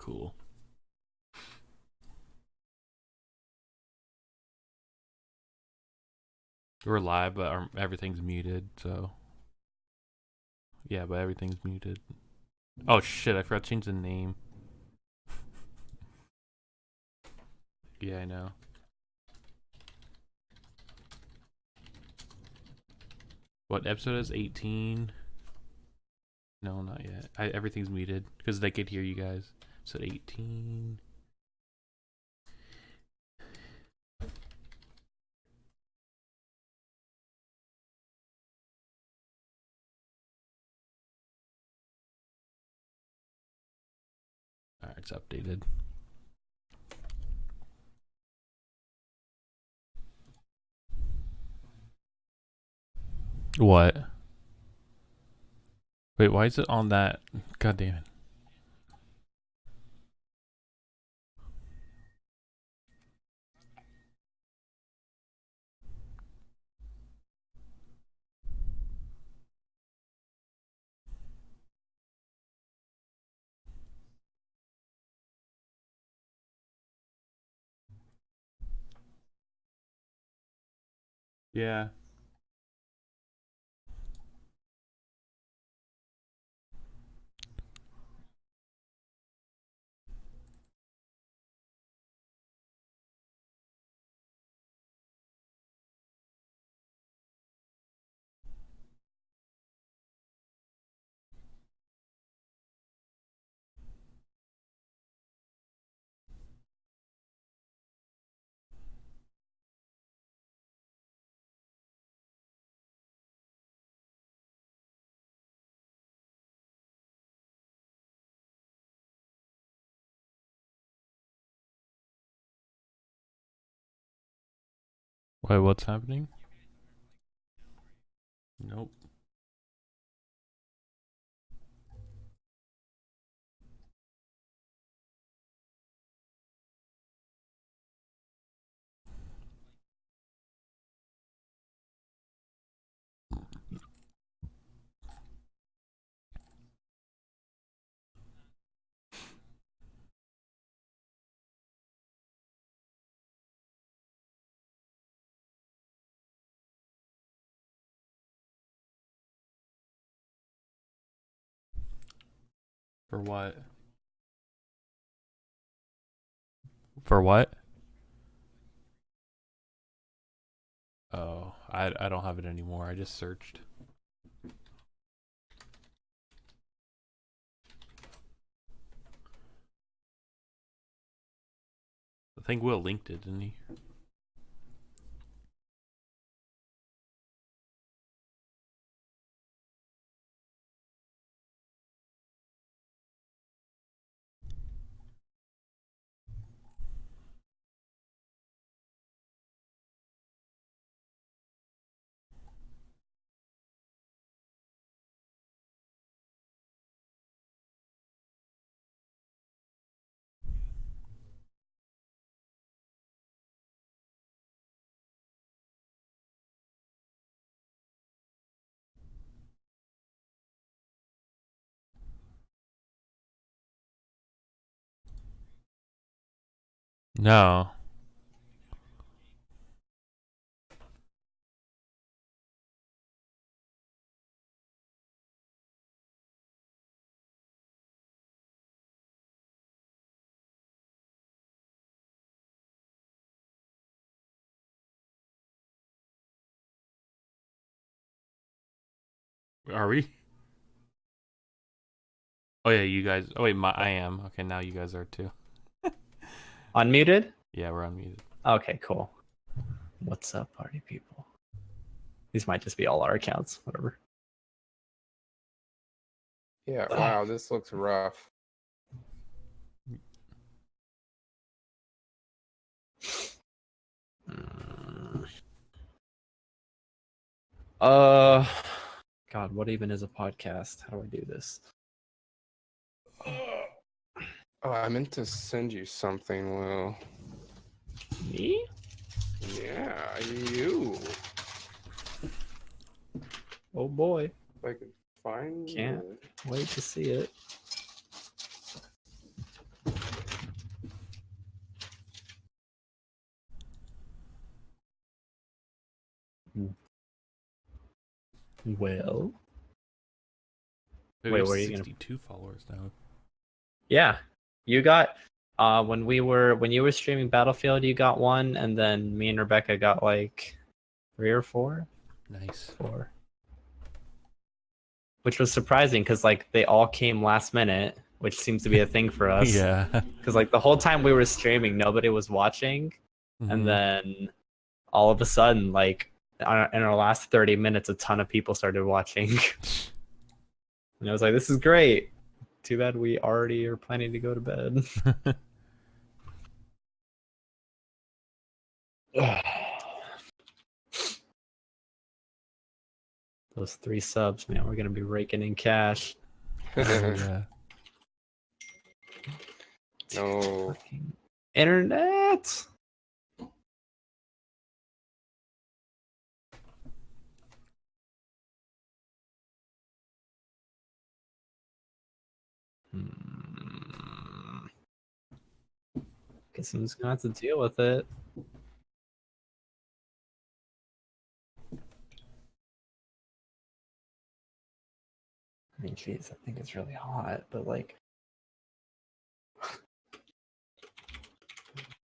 Cool. We're live, but everything's muted, so. Yeah, but everything's muted. Oh shit, I forgot to change the name. Yeah, I know. What episode is 18? No, not yet. Everything's muted because they could hear you guys. Episode 18. Alright, it's updated. What? Wait, why is it on that? God damn it. Yeah. Wait, what's happening? Nope. For what? For what? Oh, I don't have it anymore. I just searched. I think Will linked it, didn't he? No. Are we? Oh yeah, you guys. Oh wait, I am. Okay, now you guys are too. Unmuted? Yeah, we're unmuted. Okay, cool. What's up, party people? These might just be all our accounts, whatever. Yeah, wow, this looks rough. God, what even is a podcast? How do I do this? Oh, I meant to send you something, Will. Me? Yeah, you. Oh boy. If I could find Can't it. wait to see it. Well, We Wait, have where are you gonna- 62 followers now. yeah, you got when you were streaming Battlefield, you got one, and then me and Rebecca got like 3 or 4. Nice. 4. Which was surprising because like they all came last minute, which seems to be a thing for us. Yeah. Because like the whole time we were streaming, nobody was watching, Mhm. and then all of a sudden, like in our last 30 minutes, a ton of people started watching. And I was like, "This is great." Too bad we already are planning to go to bed. Those 3 subs, man, we're gonna be raking in cash. Oh, yeah. No. Fucking internet. Guess I'm just gonna have to deal with it. I mean, jeez, I think it's really hot, but like,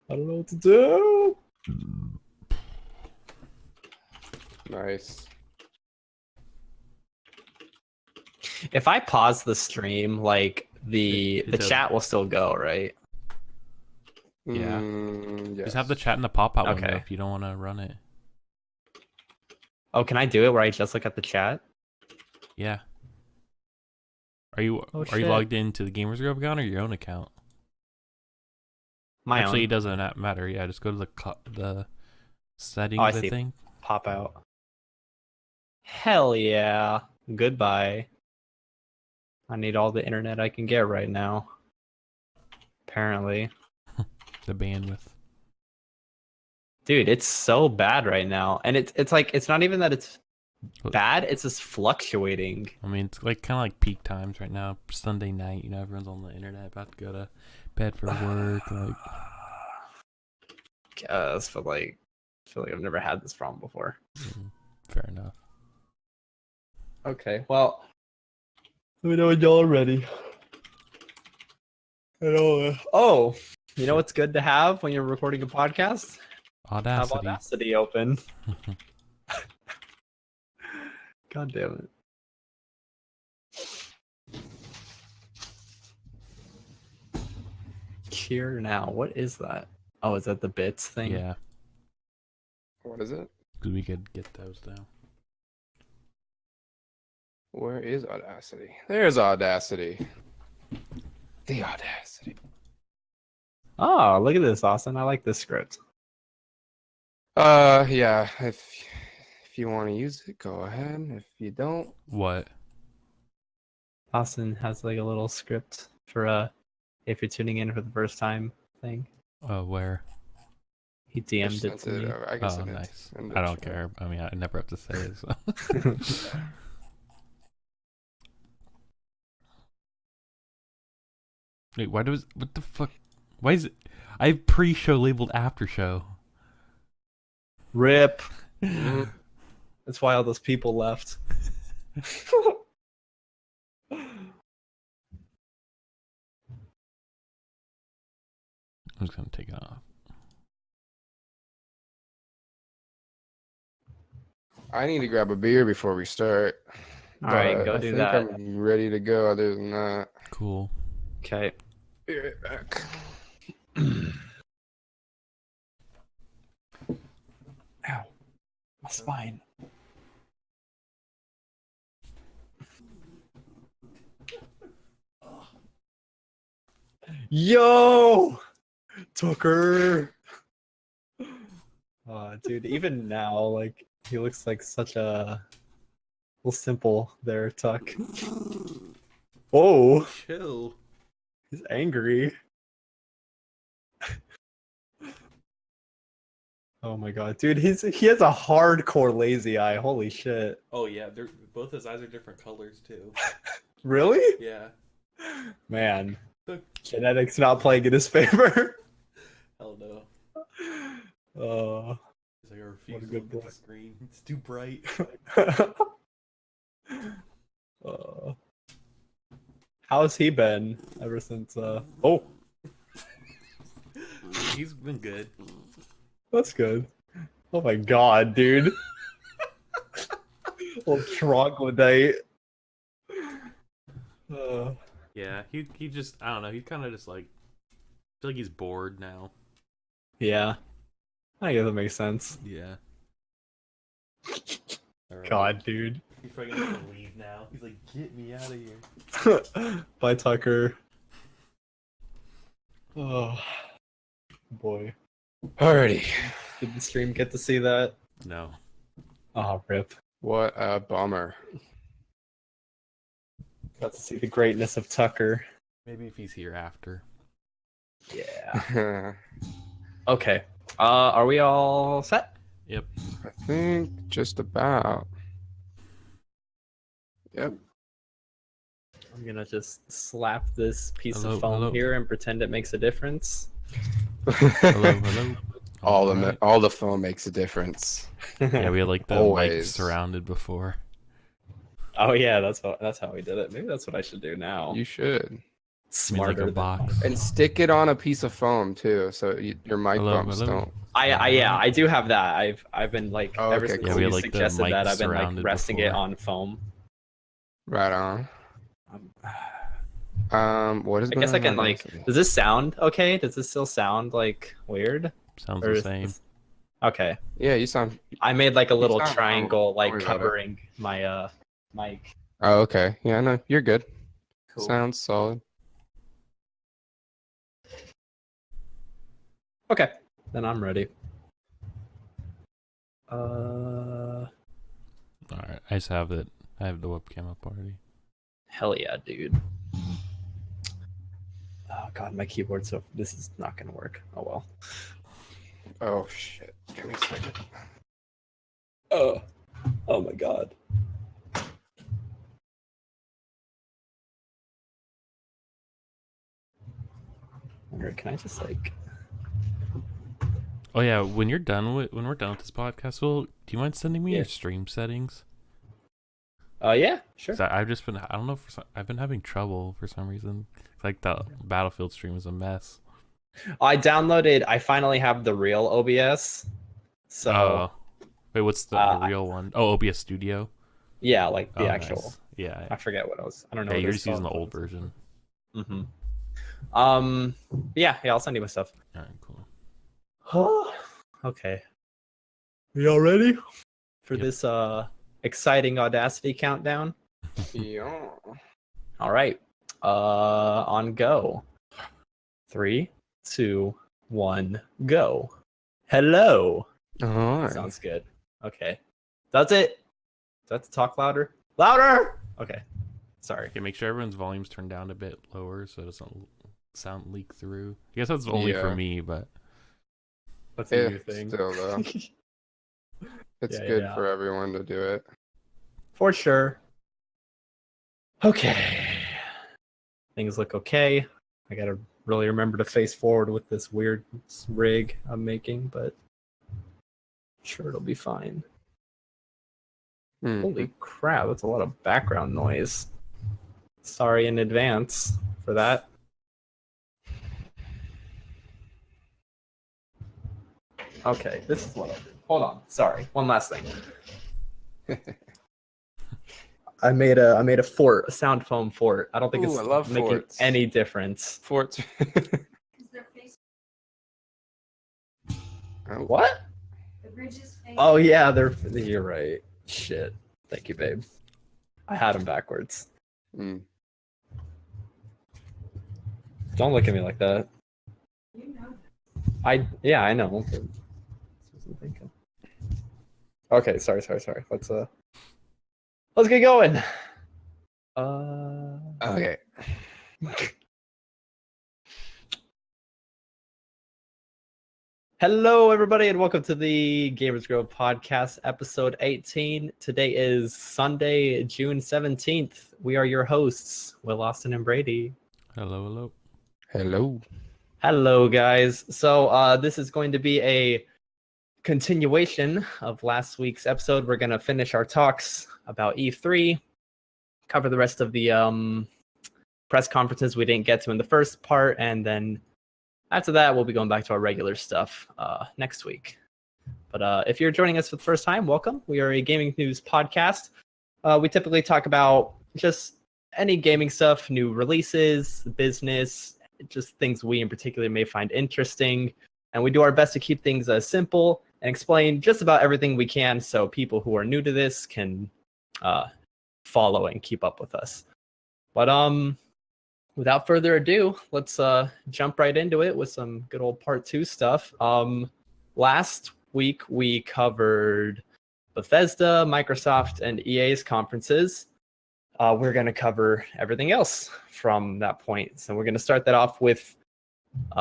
I don't know what to do. Nice. If I pause the stream, like It the does. chat will still go, right? Yeah. Yes. Just have the chat in the pop-out window Okay. if you don't want to run it. Oh, can I do it where I just look at the chat? Yeah. Are you shit. logged into the GamersGrove account or your own account? My Actually, own. it doesn't matter. Yeah, just go to the settings, I I see. think. Pop out. Hell yeah. Goodbye. I need all the internet I can get right now. Apparently. The bandwidth. Dude, it's so bad right now. And it's like it's not even that it's bad, it's just fluctuating. I mean, it's like kind of like peak times right now. Sunday night, everyone's on the internet about to go to bed for work. Like, Guess, but like I feel like I've never had this problem before. fair enough. Okay, well, let me know when y'all are ready. Oh, you know what's good to have when you're recording a podcast? Have Audacity. Audacity open. God damn it. Cheer now. What is that? Oh, is that the bits thing? Yeah, What is it? because we could get those down. Where is Audacity? There's Audacity. The Audacity. Oh, look at this, Austin. I like this script. Yeah. If you want to use it, go ahead. If you don't, What? Austin has like a little script for if you're tuning in for the first time thing. Where? He I DM'd it sent to me. I guess Oh, it is. nice. In the I don't chat. care. I mean, I never have to say it. So. Wait, what the fuck? Why is it? I have pre-show labeled after show. Rip. Mhm. That's why all those people left. I'm just gonna take it off. I need to grab a beer before we start. All right, But go I do think that. I'm ready to go. Other than that, Cool. Okay. be right back. Ow. My spine. Yo! Tucker! Dude, even now, like, he looks like such a little simple there, Tuck. Oh, Chill. he's angry. Oh my god, dude, he has a hardcore lazy eye. Holy shit. Oh yeah, they're both his eyes are different colors too. Really? Yeah. Man, genetics not playing in his favor. Hell no. Oh. He's like, I refuse What a to good look at boy. the screen. It's too bright. How's he been ever since? Oh, He's been good. that's good. Oh my god, dude. Little troglodyte. Yeah, he just I don't know. He kind of just like I feel like he's bored now. Yeah, I guess that makes sense. Yeah. Alright. God, dude. He's probably gonna have to leave now. He's like, get me out of here. Bye, Tucker. Oh, boy. Alrighty. Did the stream get to see that? No. Oh, rip. What a bummer. Got to see the greatness of Tucker. Maybe if he's here after. Yeah. Okay. Are we all set? Yep. I think just about. Yep. I'm gonna just slap this piece Hello, of foam hello. here and pretend it makes a difference. Hello. Alright. All the foam makes a difference. Yeah, we had like the mics Always. surrounded before. Oh yeah, that's how we did it. Maybe that's what I should do now. You should. I mean, Smarter like a than box. And stick it on a piece of foam too, so your mic Hello, bumps hello. don't. I do have that. I've been like Oh, ever okay, since cool. Yeah, we you had, like, the suggested that mics I've been like surrounded resting it before. on foam. Right on. What is? I guess I going can on like. nicely? Does this sound okay? Does this still sound like weird? Sounds Or the is same. this- Okay. Yeah, you sound. I made like a little sound triangle wrong. like Don't worry about it. covering my mic. Oh, okay. Yeah, no, you're good. Cool. Sounds solid. Okay. Then I'm ready. Alright, I just have it. I have the webcam up already. Hell yeah, dude. Oh god, my keyboard. So this is not gonna work. Oh well. Oh shit. Give me a second. Oh my god. Wonder, can I just like? Oh yeah, when we're done with this podcast, do you mind sending me Yeah. your stream settings? Yeah, sure. 'Cause I've just been I don't know I've been having trouble for some reason. Like the Battlefield stream is a mess. I finally have the real OBS. So Oh. Wait, what's the Uh, real one? Oh, OBS Studio. yeah, like the Oh, actual. nice. Yeah. I forget what I don't know. Yeah, what you're it's just using the called. old version. Mm-hmm. Yeah, I'll send you my stuff. All right, cool. Okay. Y'all ready for Yep. this exciting Audacity countdown? Yeah. All right. On go. 3, 2, 1, go. Hello. All right. Sounds good. Okay. That's it. Do I have to talk louder? Louder! Okay. Sorry. Okay, make sure everyone's volume's turned down a bit lower so it doesn't sound leak through. I guess that's only for Yeah. me, but That's Yeah, a new thing. still though. It's Yeah, good yeah. for everyone to do it. For sure. Okay. Things look okay. I gotta really remember to face forward with this weird rig I'm making, but I'm sure it'll be fine. Hmm. Holy crap, that's a lot of background noise. Sorry in advance for that. Okay, this is what I'll do. Hold on. Sorry. One last thing. I made a fort, a sound foam fort. I don't think Ooh, it's I love making forts. any difference. Forts. Oh, What? The bridges face. Oh yeah, you're right. Shit. Thank you, babe. I had them backwards. hmm. Don't look at me like that. You know. I know. Wasn't thinking. Okay, sorry. Let's get going. Okay. Hello, everybody, and welcome to the GamersGrove podcast, episode 18. Today is Sunday, June 17th. We are your hosts, Will Austin and Brady. hello. Hello. Hello, guys. So this is going to be a continuation of last week's episode. We're going to finish our talks about E3. cover the rest of the press conferences we didn't get to in the first part, and then after that, we'll be going back to our regular stuff next week. But if you're joining us for the first time, welcome. We are a gaming news podcast. We typically talk about just any gaming stuff, new releases, business, just things we in particular may find interesting. And we do our best to keep things simple and explain just about everything we can so people who are new to this can follow and keep up with us. But without further ado, let's jump right into it with some good old part 2 stuff. Last week we covered Bethesda, Microsoft, and EA's conferences. We're going to cover everything else from that point. So we're going to start that off with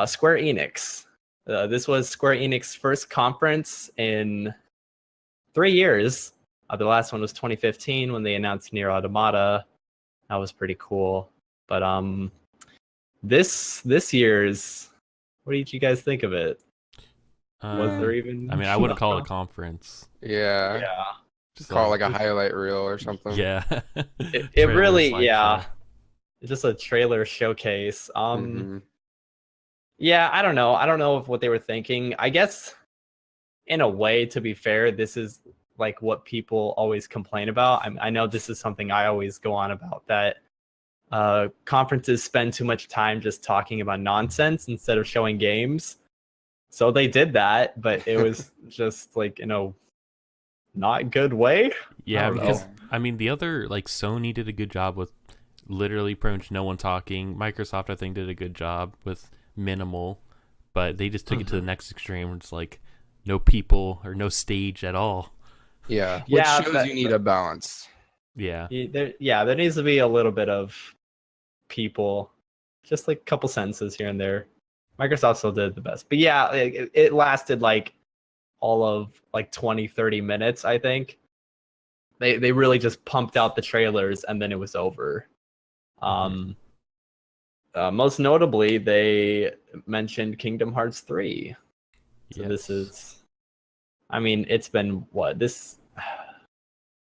Square Enix. This was Square Enix's first conference in 3 years. The last one was 2015 when they announced Nier Automata. That was pretty cool. But this year's, what did you guys think of it? Was there even? I mean, I wouldn't call it a conference. Yeah. Yeah. Just call it like a highlight reel or something. Yeah. It really, Slideshow. yeah. It's just a trailer showcase. Mhm. Yeah, I don't know. I don't know of what they were thinking. I guess, in a way, to be fair, this is like what people always complain about. I know this is something I always go on about, that conferences spend too much time just talking about nonsense instead of showing games. So they did that, but it was just like, not good way. Yeah, I don't because know. I mean, the other, like, Sony did a good job with literally pretty much no one talking. Microsoft, I think, did a good job with minimal, but they just took it to the next extreme where it's like no people or no stage at all. Yeah. Which Yeah, shows you need a balance. Yeah. There needs to be a little bit of people, just like a couple sentences here and there. Microsoft still did the best, but yeah, it lasted like all of like 20-30 minutes. I think they really just pumped out the trailers and then it was over. Most notably, they mentioned Kingdom Hearts 3. So this is, I mean, it's been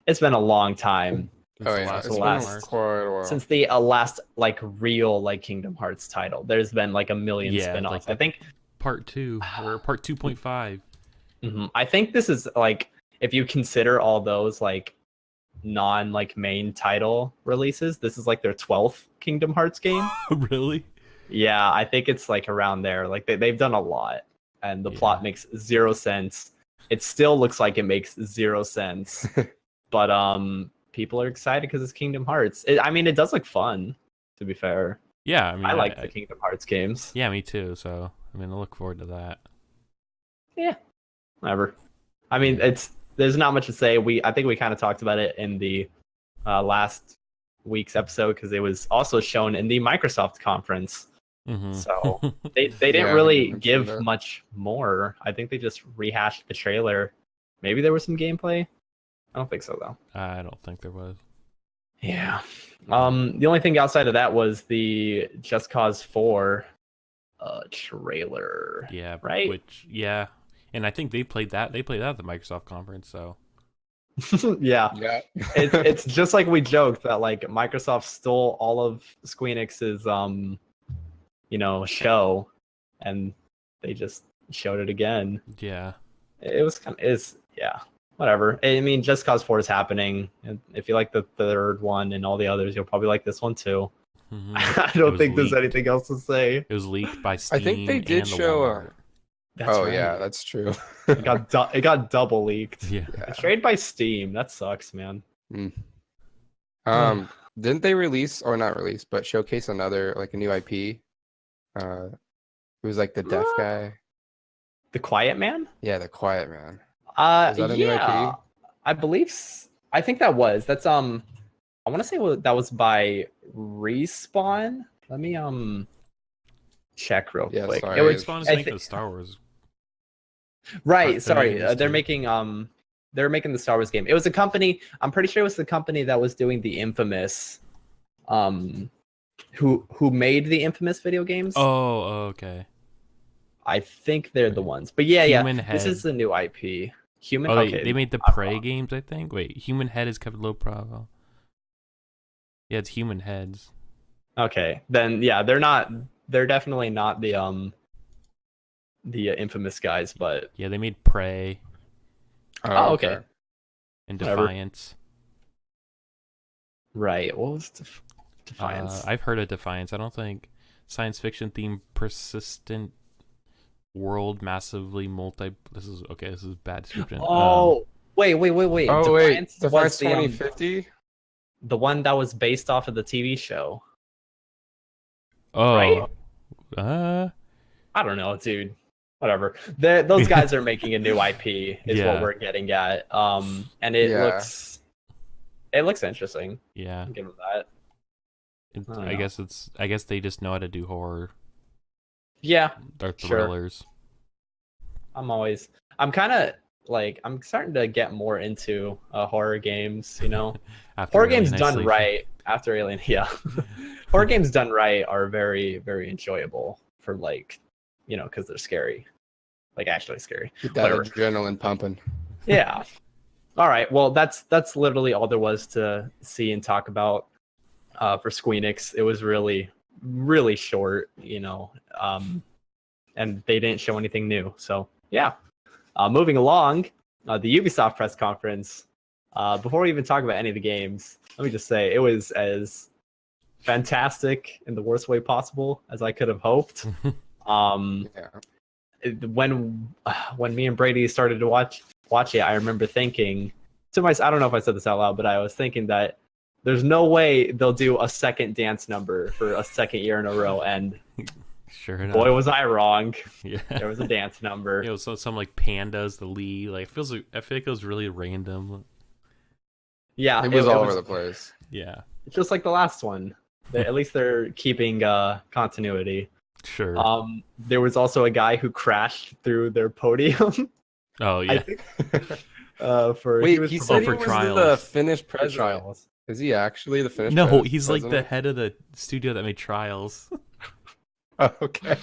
it's been a long time Oh yeah, last- it's last- been quite a while. since the last like real like Kingdom Hearts title. There's been like a million Yeah, spin-offs. like I think part 2 or part 2.5. I think this is like, if you consider all those like non like main title releases, this is like their 12th Kingdom Hearts game. Really? Yeah, I think it's like around there. Like they've done a lot, and the plot makes 0 sense. It still looks like it makes 0 sense, but people are excited because it's Kingdom Hearts. I mean, it does look fun, to be fair. Yeah, I mean, I like the Kingdom Hearts games. Yeah, me too. So I mean, I look forward to that. Yeah, whatever. I mean, there's not much to say. I think we kind of talked about it in the last week's episode because it was also shown in the Microsoft conference. So they didn't Yeah, I really mentioned give that. much more. I think they just rehashed the trailer. Maybe there was some gameplay. I don't think so though. I don't think there was. Yeah. The only thing outside of that was the Just Cause 4 trailer. Yeah, Right? Which and I think they played that. They played that at the Microsoft conference. So Yeah. Yeah. It's just like we joked that like Microsoft stole all of Square Enix's show, and they just showed it again. yeah, It was whatever. I mean, Just Cause 4 is happening, and if you like the third one and all the others, you'll probably like this one too. I It don't was think there's leaked. anything else to say. It was leaked by Steam. I think they did and the show Walmart. That's oh right. yeah, that's true. It got double leaked. Yeah. It's trade by Steam. That sucks, man. Didn't they release, or not release, but showcase another, like a new IP? It was like the deaf guy. The Quiet Man? Yeah, the Quiet Man. Is that a new IP? I believe. I think that was. That's I want to say that was by Respawn. Let me check real Yeah, quick. sorry. It was Respawn is I making thi- the Star Wars. right. they're Sorry, making this they're too. making they're making the Star Wars game. It was a company. I'm pretty sure it was the company that was doing the Infamous. Who made the Infamous video games? Oh, okay. I think they're the ones. But yeah. Human This Head. is the new IP. Human. Oh, Okay. they made the I'm Prey wrong. games, I think. Wait, Human Head is kept low profile. Yeah, it's human heads. Okay, then yeah, they're not. They're definitely not the infamous guys, but Yeah, they made Prey oh, okay, and whatever. Defiance. Right. What was Defiance? I've heard of Defiance. I don't think science fiction themed persistent world massively multi. This is okay. This is bad description. Oh, wait. Oh wait, Defiance was Defiance the 2050. the one that was based off of the TV show, Oh, right? uh, I don't know, dude. Whatever. Those guys are making a new IP, is Yeah. what we're getting at. And it Yeah. looks interesting. yeah. I'll give them that. It, I don't I know. guess I guess they just know how to do horror Yeah, or Sure. thrillers. I'm kind of like I'm starting to get more into horror games. You know, After horror Alien games done Isolation. right after Alien. Yeah, horror games done right are very very enjoyable for like, you know, because they're scary, like actually scary. Get that Whatever. adrenaline pumping. Yeah. All right. Well, that's literally all there was to see and talk about for Squeenix. It was really really short, you know, and they didn't show anything new. So yeah. Moving along, the Ubisoft press conference. Before we even talk about any of the games, let me just say it was as fantastic in the worst way possible as I could have hoped. Yeah. When me and Brady started to watch it, I remember thinking to myself, I don't know if I said this out loud, but I was thinking that there's no way they'll do a second dance number for a second year in a row, and Sure enough. boy was I wrong. Yeah. There was a dance number. You know, so some like pandas, the lead. Like I feel like it was really random. Yeah, It was all over the place. Yeah. just like the last one. At least they're keeping continuity. Sure. There was also a guy who crashed through their podium. oh I yeah. think. For Wait, was he promoting said he for was trials. the finished for president. trials. Is he actually the finished No, president? he's like the head of the studio that made Trials. Oh, okay.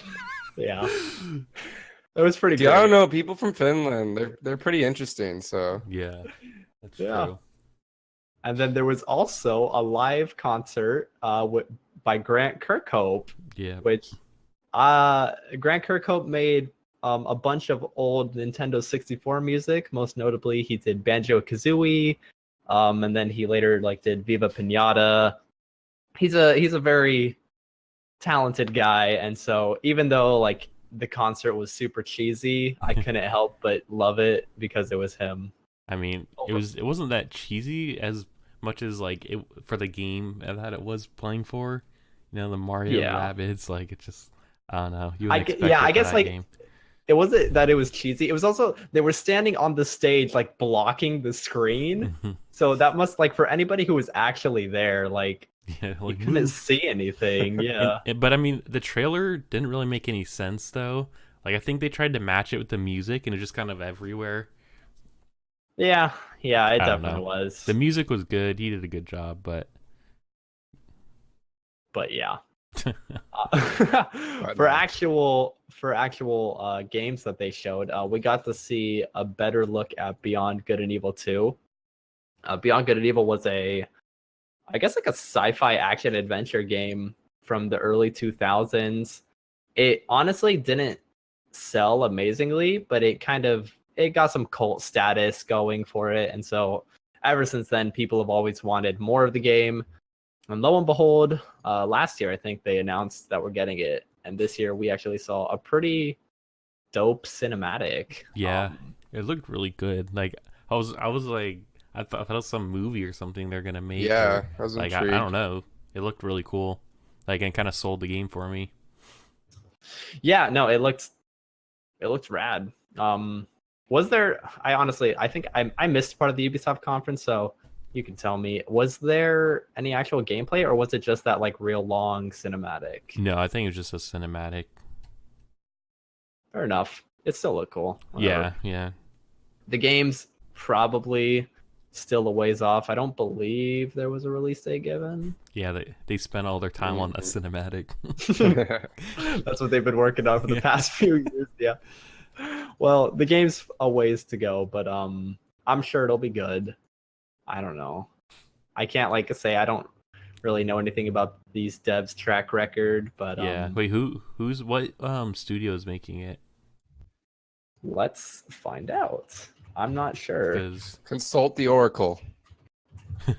Yeah, it was pretty Dude, great. I don't know. People from Finland, they're pretty interesting. So Yeah. That's Yeah. true. And then there was also a live concert by Grant Kirkhope, Yeah. which Grant Kirkhope made a bunch of old Nintendo 64 music. Most notably, he did Banjo-Kazooie, and then he later like did Viva Pinata. He's a very talented guy, and so even though like the concert was super cheesy, I couldn't help but love it because it was him. I mean, it wasn't that cheesy as much as like it for the game that it was playing for. You know, the Mario Yeah. Rabbids, like it just I don't know. You I would gu- expect yeah, it I for guess, that like, game. It wasn't that it was cheesy. It was also they were standing on the stage like blocking the screen. So that must like for anybody who was actually there, like Yeah, you like couldn't move. see anything. Yeah. But I mean, the trailer didn't really make any sense though. Like I think they tried to match it with the music, and it was just kind of everywhere. Yeah, it I don't definitely know. was. The music was good. He did a good job, but But yeah. But For no. actual games that they showed, we got to see a better look at Beyond Good and Evil 2. Beyond Good and Evil was I guess like a sci-fi action adventure game from the early 2000s. It honestly didn't sell amazingly, but it got some cult status going for it, and so ever since then people have always wanted more of the game. And lo and behold, last year I think they announced that we're getting it, and this year we actually saw a pretty dope cinematic. yeah, it looked really good. Like I was like, I thought it was some movie or something they're gonna make. yeah, or, I was like intrigued. I don't know. It looked really cool. Like and kind of sold the game for me. Yeah, no, it looked rad. Was there? I think I missed part of the Ubisoft conference, so you can tell me. Was there any actual gameplay, or was it just that like real long cinematic? No, I think it was just a cinematic. Fair enough. It still looked cool. Whatever. Yeah. The game's probably still a ways off. I don't believe there was a release date given. Yeah, they spent all their time on a cinematic. That's what they've been working on for the past few years. Yeah. Well, the game's a ways to go, but I'm sure it'll be good. I don't know. I can't like say I don't really know anything about these devs' track record, but Yeah. Wait, what studio is making it? let's find out. I'm not sure. Because Consult the Oracle.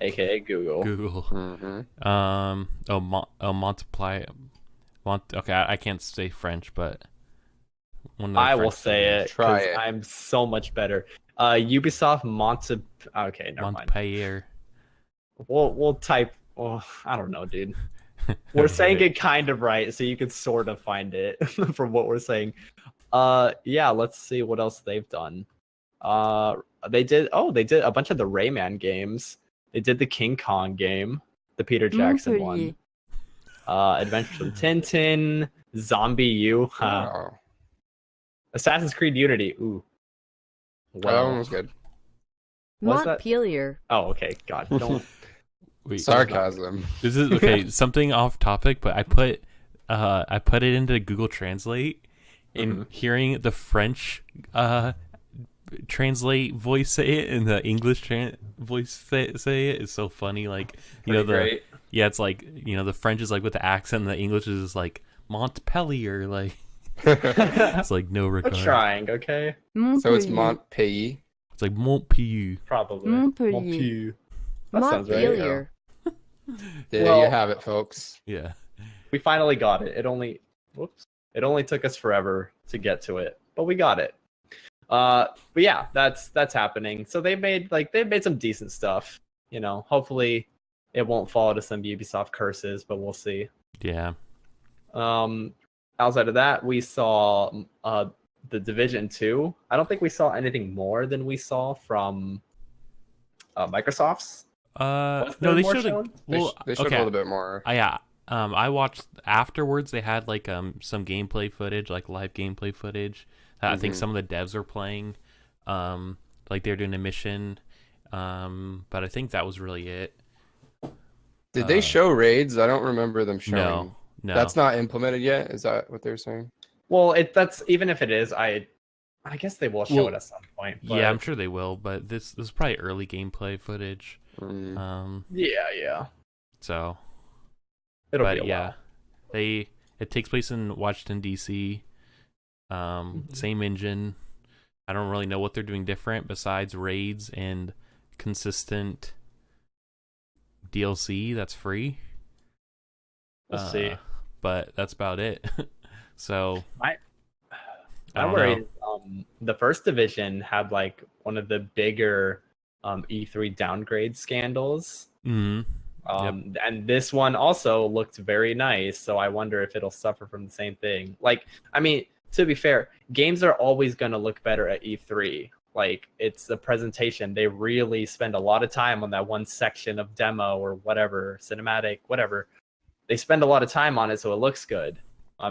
AKA Google. Google. Mm-hmm. Multiply. Okay, I can't say French, but one of the I will French say studios. it Try because it. I'm so much better. Ubisoft Okay, never mind. Montpellier. We'll type. Oh, I don't know, dude. We're saying it kind of right, so you can sort of find it from what we're saying. Yeah, let's see what else they've done. They did a bunch of the Rayman games. They did the King Kong game, the Peter Jackson one. Adventures from Tintin, Zombie U, Oh. Assassin's Creed Unity. Ooh. That one was good. What's that? Montpellier. Oh, okay. God, don't. Wait, Sarcasm. this is okay. Something off topic, but I put it into Google Translate, and hearing the French translate voice say it and the English voice say it is so funny. Like Great. it's like the French is like with the accent, and the English is just like Montpellier, like it's like no We're regard. trying, okay? So it's Montpellier. It's like Montpellier. Probably. Montpellier. That sounds right. Montpellier. There Well- you have it, folks. Yeah. We finally got it. It only took us forever to get to it, but we got it. But yeah, that's happening. So they've made some decent stuff. Hopefully it won't fall to some Ubisoft curses, but we'll see. Yeah. Outside of that, we saw the Division 2. I don't think we saw anything more than we saw from Microsoft's. Was there No, they more showed shown? They showed a little bit more. I watched afterwards. They had like some gameplay footage, like live gameplay footage. That I think some of the devs are playing. Like they're doing a mission. But I think that was really it. Did they show raids? I don't remember them showing. No. That's not implemented yet. Is that what they're saying? Well, that's even if it is, I guess they will show it at some point. But... Yeah, I'm sure they will. But this is probably early gameplay footage. Yeah. So. It'll But be a yeah, while. it takes place in Washington D.C. Same engine. I don't really know what they're doing different besides raids and consistent DLC that's free. We'll see. But that's about it. So I I'm don't worried. know. The first division had like one of the bigger E3 downgrade scandals. Mhm. And this one also looked very nice, so I wonder if it'll suffer from the same thing. Like, I mean, to be fair, games are always going to look better at E3. Like, it's the presentation. They really spend a lot of time on that one section of demo or whatever, cinematic, whatever. They spend a lot of time on it, so it looks good.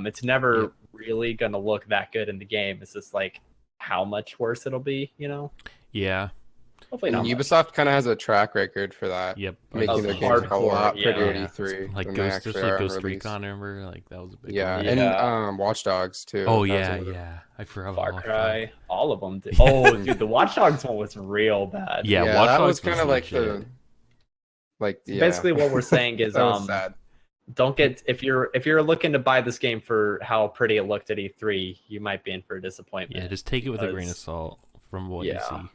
It's never really going to look that good in the game. It's just like how much worse it'll be, Yeah. Hopefully And not. Ubisoft kind of has a track record for that. Yep. Making their Of games a lot hardcore, prettier yeah. at E3 Like than they Ghost, actually just are like on Ghost release. Recon, remember? Like that was a big Yeah, one. and Watch Dogs too. Oh That was yeah, another- yeah. I forgot Far about Cry, all of them did. Oh, dude, the Watch Dogs one was real bad. Yeah, Yeah, Watch that Dogs was kind of like legit. Basically, what we're saying is, that was sad. don't get if you're looking to buy this game for how pretty it looked at E3, you might be in for a disappointment. Yeah, just take it with a grain of because- salt from what you Yeah. see.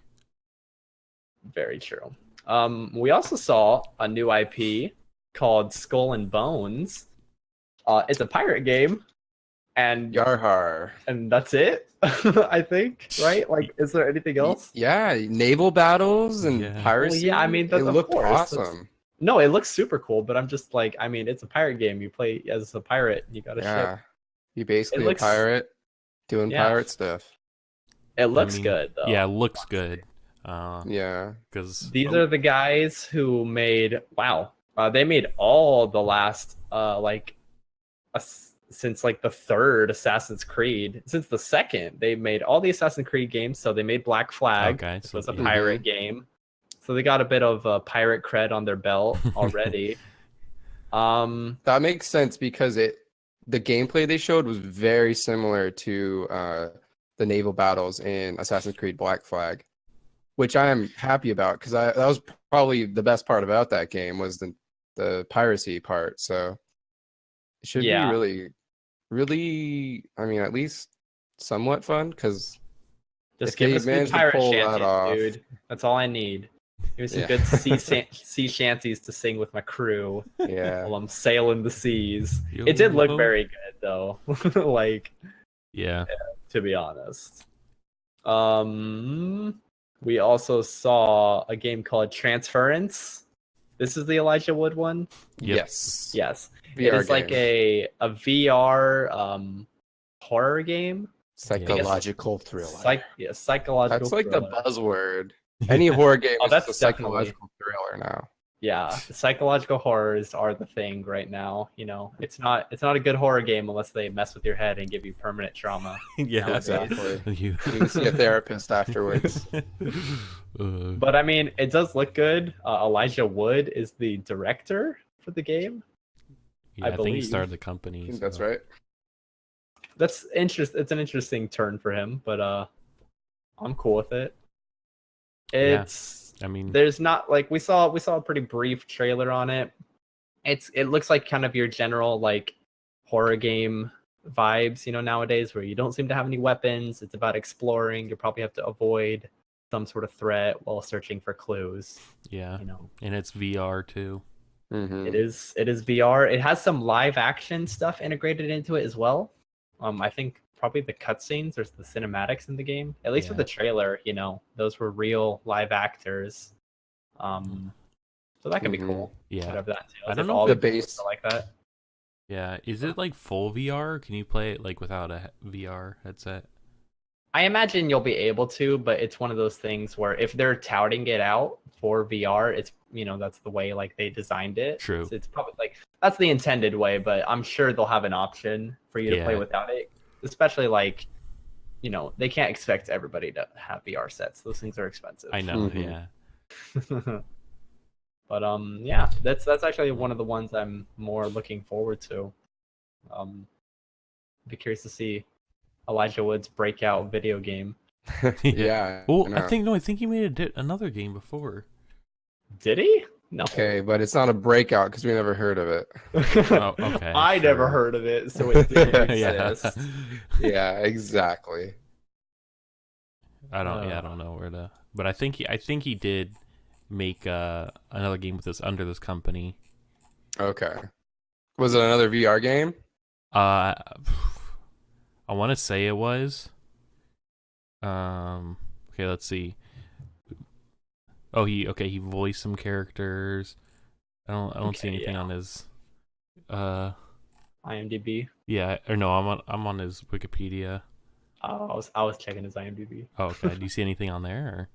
Very true. We also saw a new IP called Skull and Bones. It's a pirate game, and Yarhar. that's it. I think, right? Like, is there anything else? Yeah, naval battles and Yeah. piracy. Well, yeah, I mean, it of looked course, that's- awesome. No, it looks super cool, but I'm just like, I mean, it's a pirate game. You play as a pirate. You got a Yeah, ship. you basically looks- a pirate doing Yeah. pirate stuff. It looks mean, good, though. Yeah, it looks good. Yeah, Because These are the guys who made they made all the last since like the third Assassin's Creed, since the second they made all the Assassin's Creed games. So they made Black Flag, Okay, which so was a yeah. pirate game. So they got a bit of pirate cred on their belt already. that makes sense because the gameplay they showed was very similar to the naval battles in Assassin's Creed Black Flag, which I am happy about because that was probably the best part about that game was the the piracy part. So it should be Yeah. really, really. I mean, at least somewhat fun because Just if give they us good manage to pirate pull that shanties, off, dude. That's all I need. Give me some Yeah. good sea shanties to sing with my crew yeah, while I'm sailing the seas. It did look Yo. very good though. Like, Yeah. to be honest. We also saw a game called Transference. This is the Elijah Wood one. Yep. yes, Yes, VR it is like game. a VR horror game. Psychological thriller. Psychological. That's like the thriller. buzzword. Any horror game Oh, is that's just a psychological thriller now. Yeah, the psychological horrors are the thing right now. It's not a good horror game unless they mess with your head and give you permanent trauma. Yeah. Exactly. You. You can see a therapist afterwards. But I mean, it does look good. Elijah Wood is the director for the game. Yeah, I think he believe. started the company. I think that's right. It's an interesting turn for him, but I'm cool with it. It's I mean, there's not like we saw a pretty brief trailer on it. It looks like kind of your general like horror game vibes, nowadays where you don't seem to have any weapons. It's about exploring. You probably have to avoid some sort of threat while searching for clues. yeah, and it's VR too. Mhm. It is VR. It has some live action stuff integrated into it as well. I think probably the cutscenes or the cinematics in the game, at least with Yeah. the trailer, those were real live actors. So that could be cool. Yeah. Whatever that entails. I don't If know all if the the games base- are like that. Yeah, is it like full VR? Can you play it like without a VR headset? I imagine you'll be able to, but it's one of those things where if they're touting it out for VR, it's that's the way like they designed it. True. So it's probably like that's the intended way, but I'm sure they'll have an option for you to play Yeah. without it. Especially like, they can't expect everybody to have VR sets. Those things are expensive. I know. Mhm. Yeah. But yeah, that's actually one of the ones I'm more looking forward to. Be curious to see Elijah Wood's breakout video game. Yeah. Well, know. I think he made another game before. Did he? No. Okay, but it's not a breakout because we never heard of it. Oh, okay. I never sure. heard of it, so it didn't Yeah. exist. Yeah, exactly. I don't know where to. But I think he did make another game with this under this company. Okay. Was it another VR game? I want to say it was. Okay, let's see. Oh, he voiced some characters. I don't see anything on his IMDb. yeah, or no, I'm on his Wikipedia. Oh, I was checking his IMDb. Oh, okay. Do you see anything on there? Or?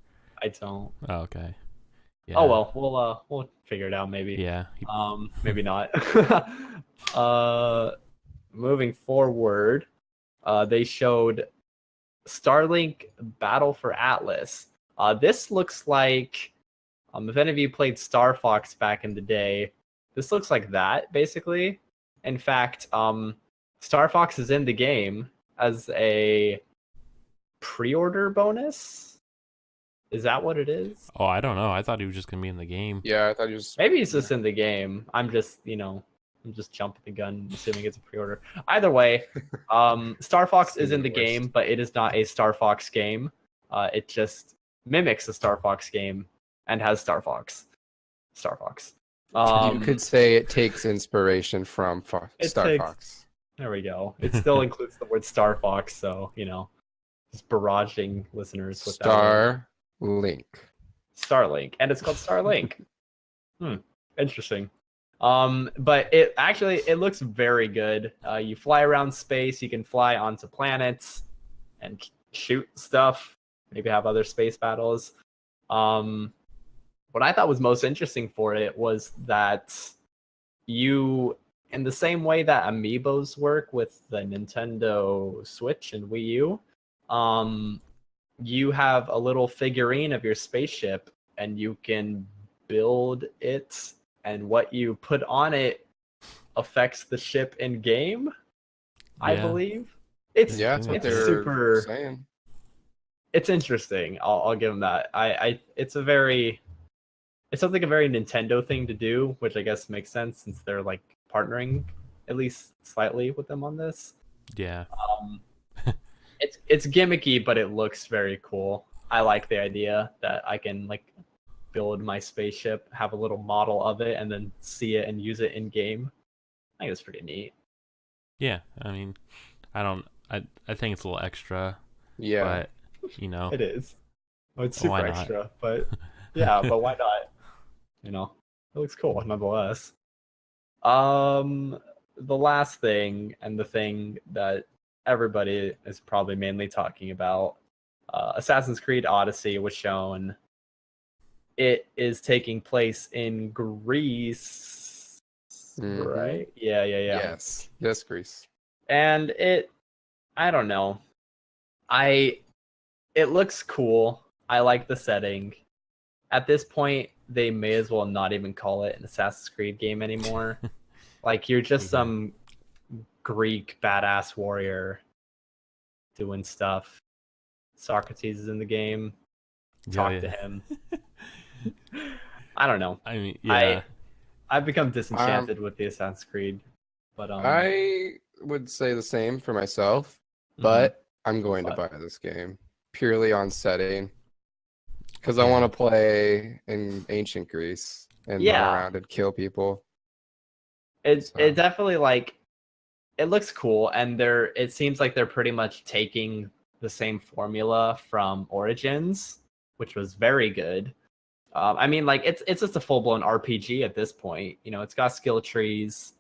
I don't. Oh, okay. Yeah. Oh well, we'll figure it out maybe. Yeah. Maybe not. Moving forward, they showed Starlink Battle for Atlas. This looks like, if any of you played Star Fox back in the day, this looks like that basically. In fact, Star Fox is in the game as a pre-order bonus. Is that what it is? Oh, I don't know. I thought he was just gonna be in the game. Yeah, I thought you was. Maybe he's just in the game. I'm just jumping the gun, assuming it's a pre-order. Either way, Star Fox is in the game, but it is not a Star Fox game. It just mimics a Star Fox game and has Star Fox. You could say it takes inspiration from Star Fox. There we go. It still includes the word Star Fox, so just barraging listeners with that. Starlink, and it's called Starlink. Interesting. But it looks very good. You fly around space. You can fly onto planets and shoot stuff. Maybe have other space battles. What I thought was most interesting for it was that you, in the same way that amiibos work with the Nintendo Switch and Wii U, you have a little figurine of your spaceship and you can build it, and what you put on it affects the ship in game. I Yeah. believe it's That's what they're super saying. It's interesting. I'll give them that. It's a very it sounds like a very Nintendo thing to do, which I guess makes sense since they're like partnering at least slightly with them on this. Yeah. It's gimmicky, but it looks very cool. I like the idea that I can like build my spaceship, have a little model of it, and then see it and use it in game. I think it's pretty neat. Yeah. I mean, I think it's a little extra, Yeah. but you know, It is. Oh, it's Why super not? extra, but yeah, but why not? You know, it looks cool nonetheless. The last thing, and the thing that everybody is probably mainly talking about, Assassin's Creed Odyssey was shown. It is taking place in Greece, Mhm. right? Yeah. Yes. Yes, Greece. And I don't know. It looks cool. I like the setting. At this point, they may as well not even call it an Assassin's Creed game anymore. Like, you're just Mhm. some Greek badass warrior doing stuff. Socrates is in the game. Talk to him. I don't know. I mean, yeah. I've become disenchanted with the Assassin's Creed, but I would say the same for myself, mhm. but I'm going to But- buy this game purely on setting because I Yeah. want to play in ancient Greece and Yeah. run around and kill people. it So. definitely like it looks cool, and it seems like they're pretty much taking the same formula from Origins, which was very good. I mean, like it's just a full blown RPG at this point. You know, it's got skill trees,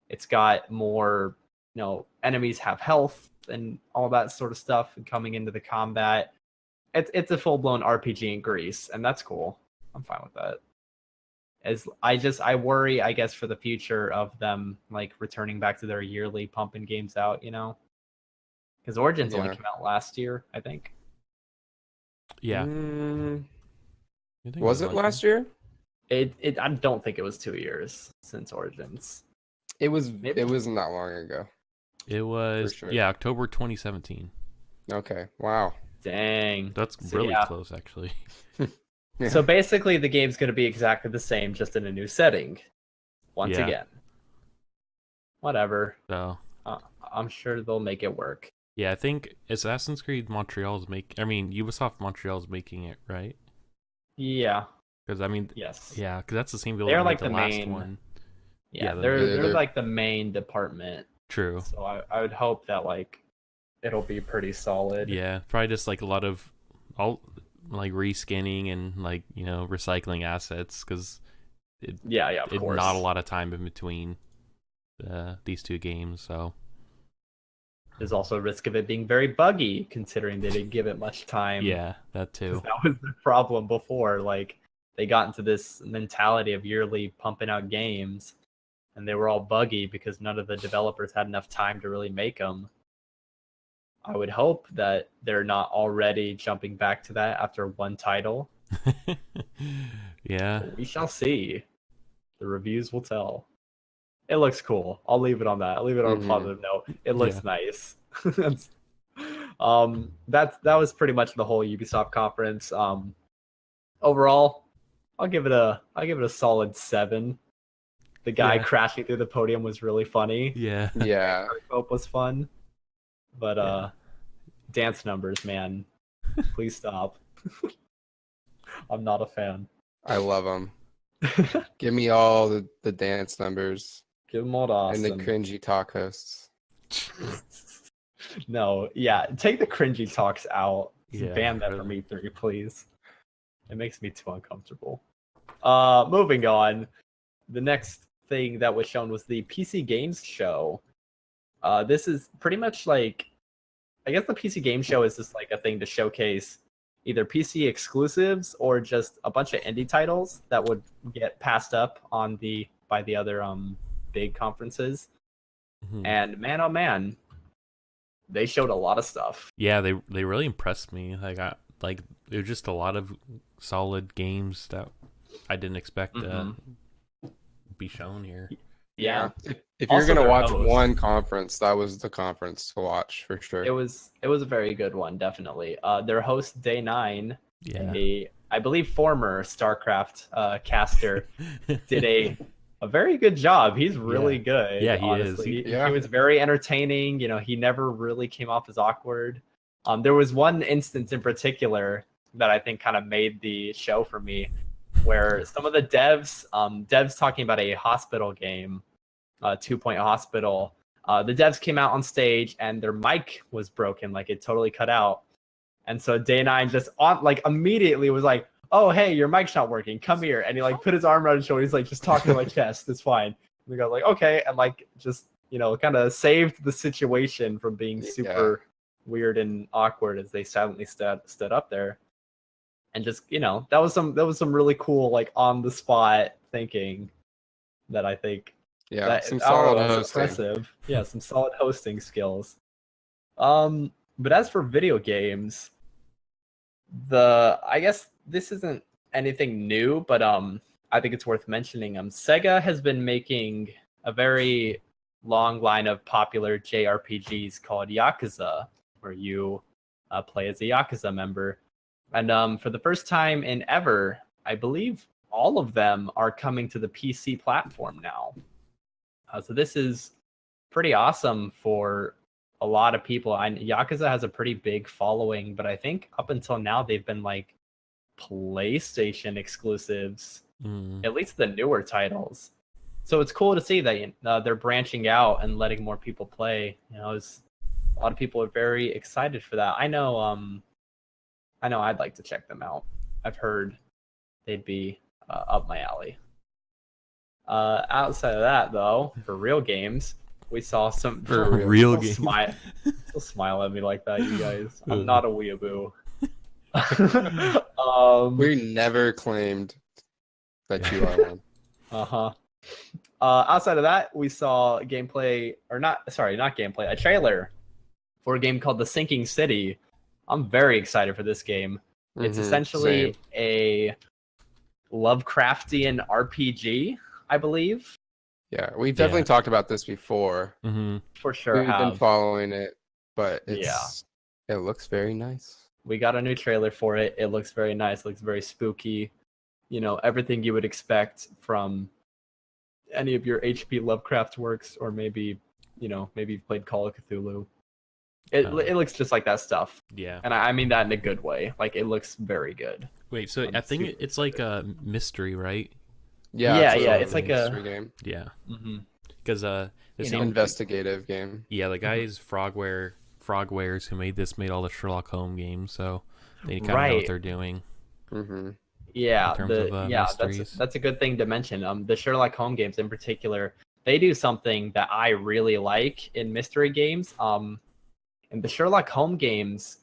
it's got more. You know, enemies have health and all that sort of stuff coming into the combat. It's a full blown RPG in Greece, and that's cool. I'm fine with that. As I worry, I guess, for the future of them like returning back to their yearly pumping games out. You know, because Origins only Yeah. came out last year, I think. Yeah. I think Was it last year? I don't think it was 2 years since Origins. It was. Maybe. It wasn't that long ago. It was sure. October 2017. Okay. Wow. Dang. That's So, really yeah. close, actually. Yeah. So basically, the game's going to be exactly the same, just in a new setting. Once Yeah. again. Whatever. So I'm sure they'll make it work. yeah, I think Assassin's Creed Montreal's Ubisoft Montreal's making it, right? Yeah. Because I mean, Yes. yeah, because that's the same people They're that made like the the last main- one. Yeah. Yeah, they're they're- like the main department. True. So I would hope that like it'll be pretty solid. Yeah, probably just like a lot of all like reskinning and like recycling assets because Yeah. Of course. not a lot of time in between these two games. So There's also a risk of it being very buggy, considering they didn't give it much time. yeah, that 'Cause too. that was the problem before. Like they got into this mentality of yearly pumping out games, and they were all buggy because none of the developers had enough time to really make them. I would hope that they're not already jumping back to that after one title. Yeah, But we shall see. The reviews will tell. It looks cool. I'll leave it on that. I'll leave it on a Mhm. positive note. It looks Yeah. nice. That was pretty much the whole Ubisoft conference. Overall, I'll give it a solid 7. The guy Yeah. crashing through the podium was really funny. yeah, Yeah. Hope was fun. But Yeah. dance numbers, man. Please stop. I'm not a fan. I love them. Give me all the dance numbers Give them all to and the Austin. cringy talk hosts. No, yeah, take the cringy talks out. Yeah, Ban that from really. E3, please. It makes me too uncomfortable. Moving on. The next thing that was shown was the PC Games Show. This is pretty much like, I guess the PC Game Show is just like a thing to showcase either PC exclusives or just a bunch of indie titles that would get passed up by the other big conferences. Mhm. And man, oh man, they showed a lot of stuff. Yeah, they really impressed me. Like there's just a lot of solid games that I didn't expect to be shown here. Yeah, If you're Also gonna their watch host. one conference, that was the conference to watch for sure. it was a very good one, definitely. Their host Day 9, Yeah, I believe former StarCraft caster, did a very good job. He's really good. Yeah, he is. honestly. Yeah. He was very entertaining. He never really came off as awkward. There was one instance in particular that I think kind of made the show for me, where some of the devs talking about a hospital game, 2 Point Hospital. The devs came out on stage and their mic was broken, like it totally cut out. And so Day9 just immediately was like, "Oh, hey, your mic's not working. Come here." And he put his arm around his shoulder. He's like, "Just talk to my chest. It's fine." And we got like, "Okay," and just kind of saved the situation from being super weird and awkward as they silently stood up there. And just that was some really cool on the spot thinking that I think some solid hosting. impressive. Yeah, some solid hosting skills. But as for video games, I guess this isn't anything new, but I think it's worth mentioning. Sega has been making a very long line of popular JRPGs called Yakuza, where you play as a Yakuza member. And for the first time in ever, I believe all of them are coming to the PC platform now. So this is pretty awesome for a lot of people. Yakuza has a pretty big following, but I think up until now they've been PlayStation exclusives, at least the newer titles. So it's cool to see that they're branching out and letting more people play. A lot of people are very excited for that. I know I'd like to check them out. I've heard they'd be up my alley. Outside of that, though, for real games, we saw some real games. Don't smile at me like that, you guys. I'm not a weeaboo. We never claimed that you are one. Outside of that, we saw a trailer for a game called The Sinking City. I'm very excited for this game. It's essentially a Lovecraftian RPG, I believe. Yeah, we've definitely talked about this before. For sure. We've been following it, but it looks very nice. We got a new trailer for it. It looks very nice. It looks very spooky. Everything you would expect from any of your H.P. Lovecraft works, or maybe you've played Call of Cthulhu. It looks just like that stuff. Yeah. And I mean that in a good way. It looks very good. Wait, so I think it's like a mystery, right? Yeah, it's like a mystery game. Yeah. Because investigative game. Yeah, the guys Frogwares who made this made all the Sherlock Holmes games, so they kind of know what they're doing. Yeah, in terms of mysteries. That's a good thing to mention. The Sherlock Holmes games in particular, they do something that I really like in mystery games. In the Sherlock Holmes games,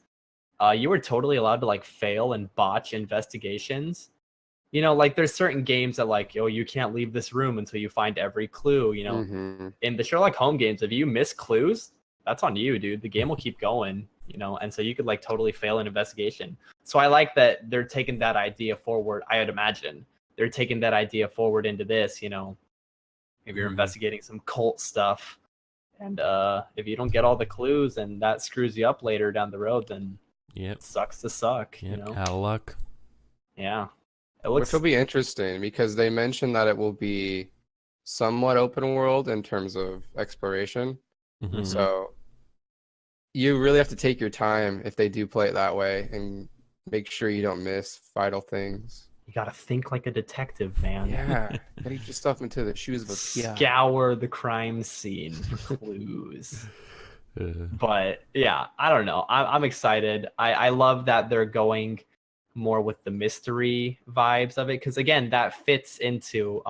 you were totally allowed to fail and botch investigations. There's certain games that you can't leave this room until you find every clue. In the Sherlock Holmes games, if you miss clues, that's on you, dude. The game will keep going. And so you could totally fail an investigation. So I like that they're taking that idea forward. I would imagine they're taking that idea forward into this. If you're investigating some cult stuff, and if you don't get all the clues and that screws you up later down the road, then it sucks to suck. Out of luck. Yeah. Which will be interesting because they mentioned that it will be somewhat open world in terms of exploration. So you really have to take your time if they do play it that way and make sure you don't miss vital things. You gotta think like a detective, man. Yeah. Get yourself into the shoes of a PI. Scour the crime scene for clues. But yeah, I don't know. I'm excited. I love that they're going more with the mystery vibes of it, because again, that fits into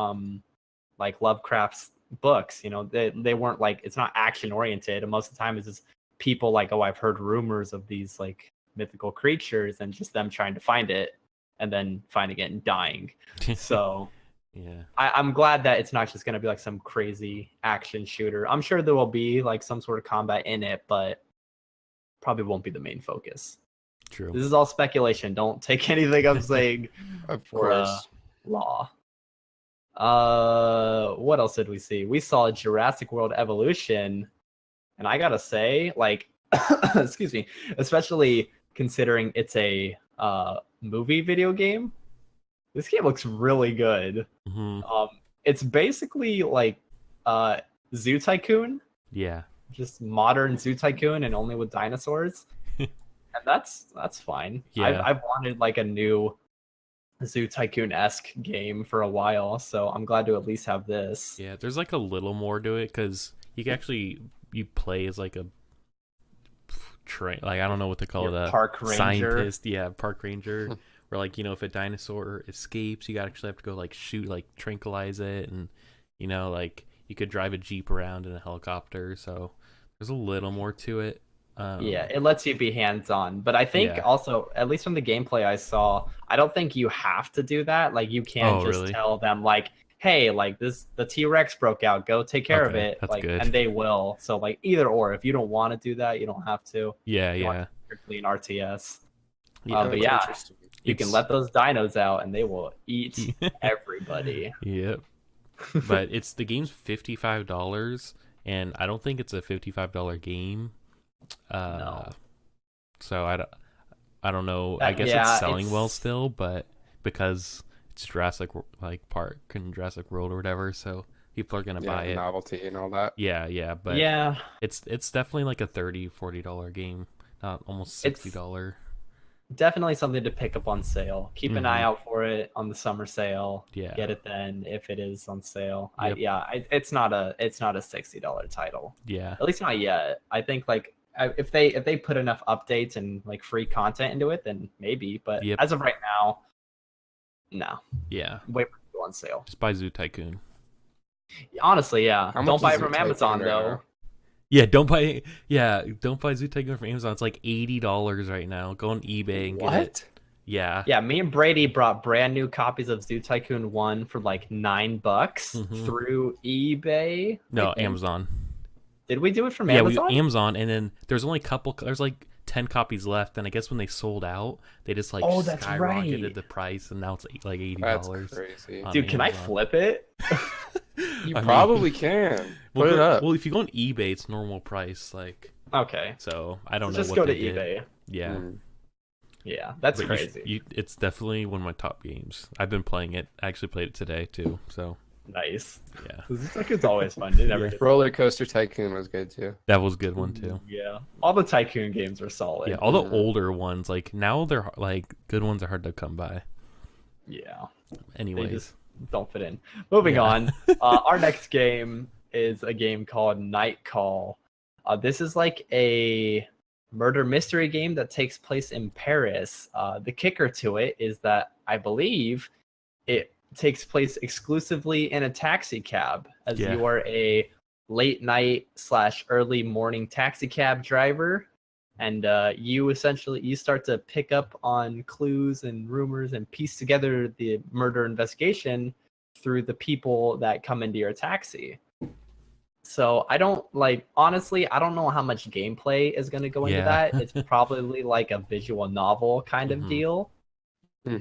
Lovecraft's books. They weren't it's not action oriented, and most of the time it's just people I've heard rumors of these mythical creatures and just them trying to find it and then finding it and dying. So yeah, I'm glad that it's not just going to be some crazy action shooter. I'm sure there will be some sort of combat in it, but probably won't be the main focus. True. This is all speculation. Don't take anything I'm saying for law. What else did we see? We saw Jurassic World Evolution, and I gotta say, excuse me, especially considering it's a movie video game. This game looks really good. It's basically like Zoo Tycoon, Yeah. just modern Zoo Tycoon and only with dinosaurs. And that's fine. Yeah. I've wanted like a new Zoo Tycoon-esque game for a while, so I'm glad to at least have this. Yeah, there's like a little more to it because you can actually you play as like a train, like I don't know what to call it, a park ranger. scientist. Yeah, park ranger. Where like if a dinosaur escapes, you actually have to go like shoot, like tranquilize it, and like you could drive a jeep around in a helicopter. So there's a little more to it. Yeah, it lets you be hands-on, but I think also, at least from the gameplay I saw, I don't think you have to do that. Like you can't just really? tell them like, hey, like the T-Rex broke out, go take care of it. That's like good. And they will. So like either or, if you don't want to do that, you don't have to. Yeah. Strictly in RTS. Yeah, but yeah, you can It's- let those dinos out and they will eat everybody. Yep. But the game's $55, and I don't think it's a $55 game. No. So I don't know. I guess it's selling well still, but because it's Jurassic Park and Jurassic World or whatever, so people are gonna buy it. Novelty and all that. Yeah, but yeah, it's definitely like a $30-$40 game, not almost $60. definitely something to pick up on sale. Keep an eye out for it on the summer sale. Yeah. Get it then if it is on sale. Yep. It's not a $60 title. Yeah. At least not yet. I think like if they put enough updates and like free content into it, then maybe. But as of right now, no. Yeah. Wait for it to go on sale. Just buy Zoo Tycoon. Honestly, yeah. How much Don't is buy it Zoo from Tycoon Amazon right though. now? Yeah, don't buy Zoo Tycoon from Amazon. It's like $80 right now. Go on eBay and get it. Yeah. Yeah, me and Brady brought brand new copies of Zoo Tycoon 1 for like $9 through eBay. No, I think. Amazon. Did we do it from Yeah, Amazon? Amazon, and then there's only there's like 10 copies left, and I guess when they sold out, they just like that's skyrocketed right. the price, and now it's like $80. That's crazy. Dude, can I flip it? You probably can. Put it up. Well, if you go on eBay, it's normal price. Like, Okay. so I don't know. Just what go to they did. eBay. Yeah. Yeah, that's But crazy. it's definitely one of my top games. I've been playing it. I actually played it today too. So Nice. yeah, Zoo Tycoon's always fun. It never gets- Roller Coaster Tycoon was good too. that was a good one too. Yeah. All the Tycoon games are solid. Yeah, all the older ones, like now they're like good ones are hard to come by. Yeah. Anyways, They just don't fit in. Moving on. Our next game is a game called Night Call. This is like a murder mystery game that takes place in Paris. The kicker to it is that I believe it takes place exclusively in a taxi cab, as you are a late night / early morning taxi cab driver, and you start to pick up on clues and rumors and piece together the murder investigation through the people that come into your taxi. So honestly, I don't know how much gameplay is going to go into that. It's probably like a visual novel kind of deal.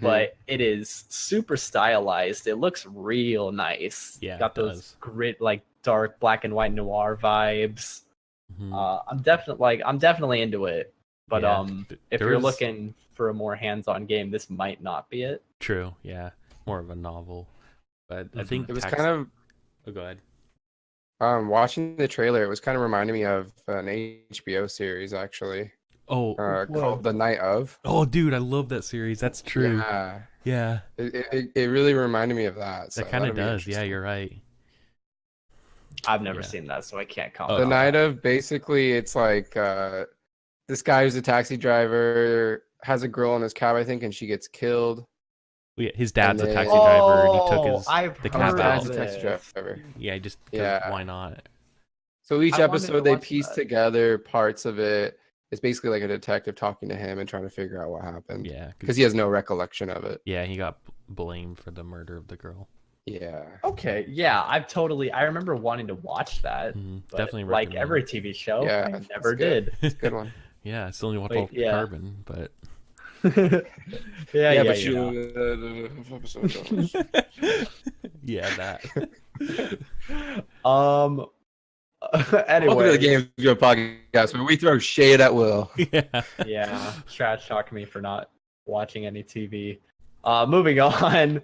But it is super stylized. It looks real nice. Yeah, got those grit, like dark black and white noir vibes. I'm definitely into it. But if you're looking for a more hands-on game, this might not be it. True. Yeah, more of a novel. But I think it was kind of. Oh, go ahead. Watching the trailer, it was kind of reminding me of an HBO series actually. Oh, called The Night of. Oh, dude, I love that series. That's true. Yeah. It really reminded me of that. So that kind of does. Yeah, you're right. I've never seen that, so I can't comment. The Night of, basically, it's like this guy who's a taxi driver has a girl in his cab, I think, and she gets killed. Yeah, his dad's a taxi driver, and he took the cab His dad's out. a taxi driver. Yeah, just why not? So each episode they piece together parts of it. It's basically like a detective talking to him and trying to figure out what happened. Yeah, because he has no recollection of it. Yeah, he got blamed for the murder of the girl. Yeah. Okay. Yeah, I remember wanting to watch that. But definitely like every TV show. I never did. It's a good one. Yeah, I still only watched Altered Carbon, but. yeah, but yeah, that. Welcome to the Anyway, GamersGrove podcast where we throw shade at Will. Yeah. yeah, trash talk me for not watching any TV. Moving on,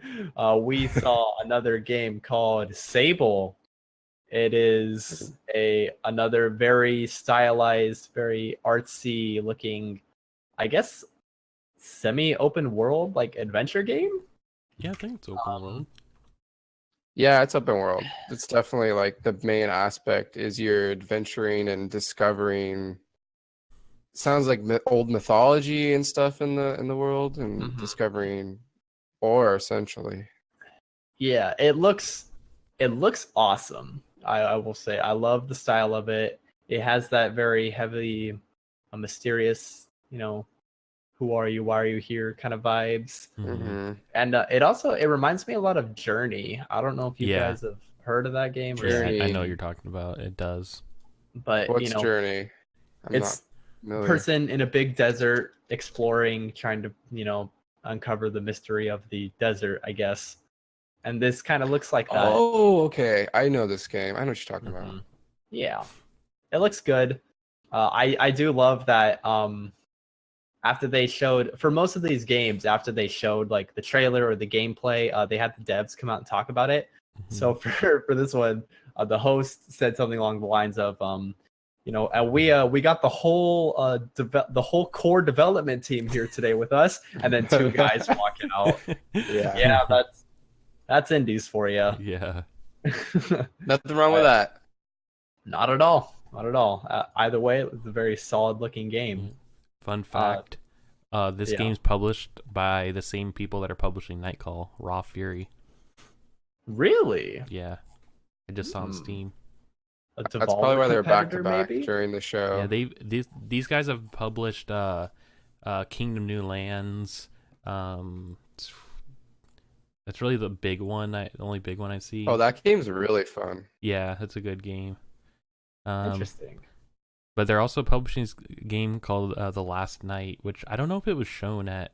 we saw another game called Sable. It is another very stylized, very artsy looking, I guess, semi-open world like adventure game. Yeah, I think it's open world. Yeah, it's open world. It's definitely like the main aspect is you're adventuring and discovering. Sounds like old mythology and stuff in the world, and discovering ore essentially. Yeah, it looks awesome. I will say I love the style of it. It has that very heavy, mysterious, who are you, why are you here kind of vibes. And it reminds me a lot of Journey. I don't know if you guys have heard of that game. Yeah, Journey. I know what you're talking about. It does. But What's Journey? It's a person in a big desert exploring, trying to uncover the mystery of the desert, I guess. And this kind of looks like that. Oh, okay. I know this game. I know what you're talking about. Yeah, it looks good. I do love that. After they showed, for most of these games, after they showed like the trailer or the gameplay, they had the devs come out and talk about it. So for this one, the host said something along the lines of, and we got the whole core development team here today with us, and then two guys walking out. Yeah, that's indies for you. Yeah. Nothing wrong with that. Not at all. Not at all. Either way, it was a very solid looking game. Fun fact: this game's published by the same people that are publishing Nightcall, Raw Fury. Really? Yeah, I just saw on Steam. That's probably why they were back to back maybe? during the show. Yeah, these guys have published Kingdom New Lands. That's really the big one. The only big one I see. Oh, that game's really fun. Yeah, that's a good game. Interesting. But they're also publishing this game called The Last Night, which I don't know if it was shown at.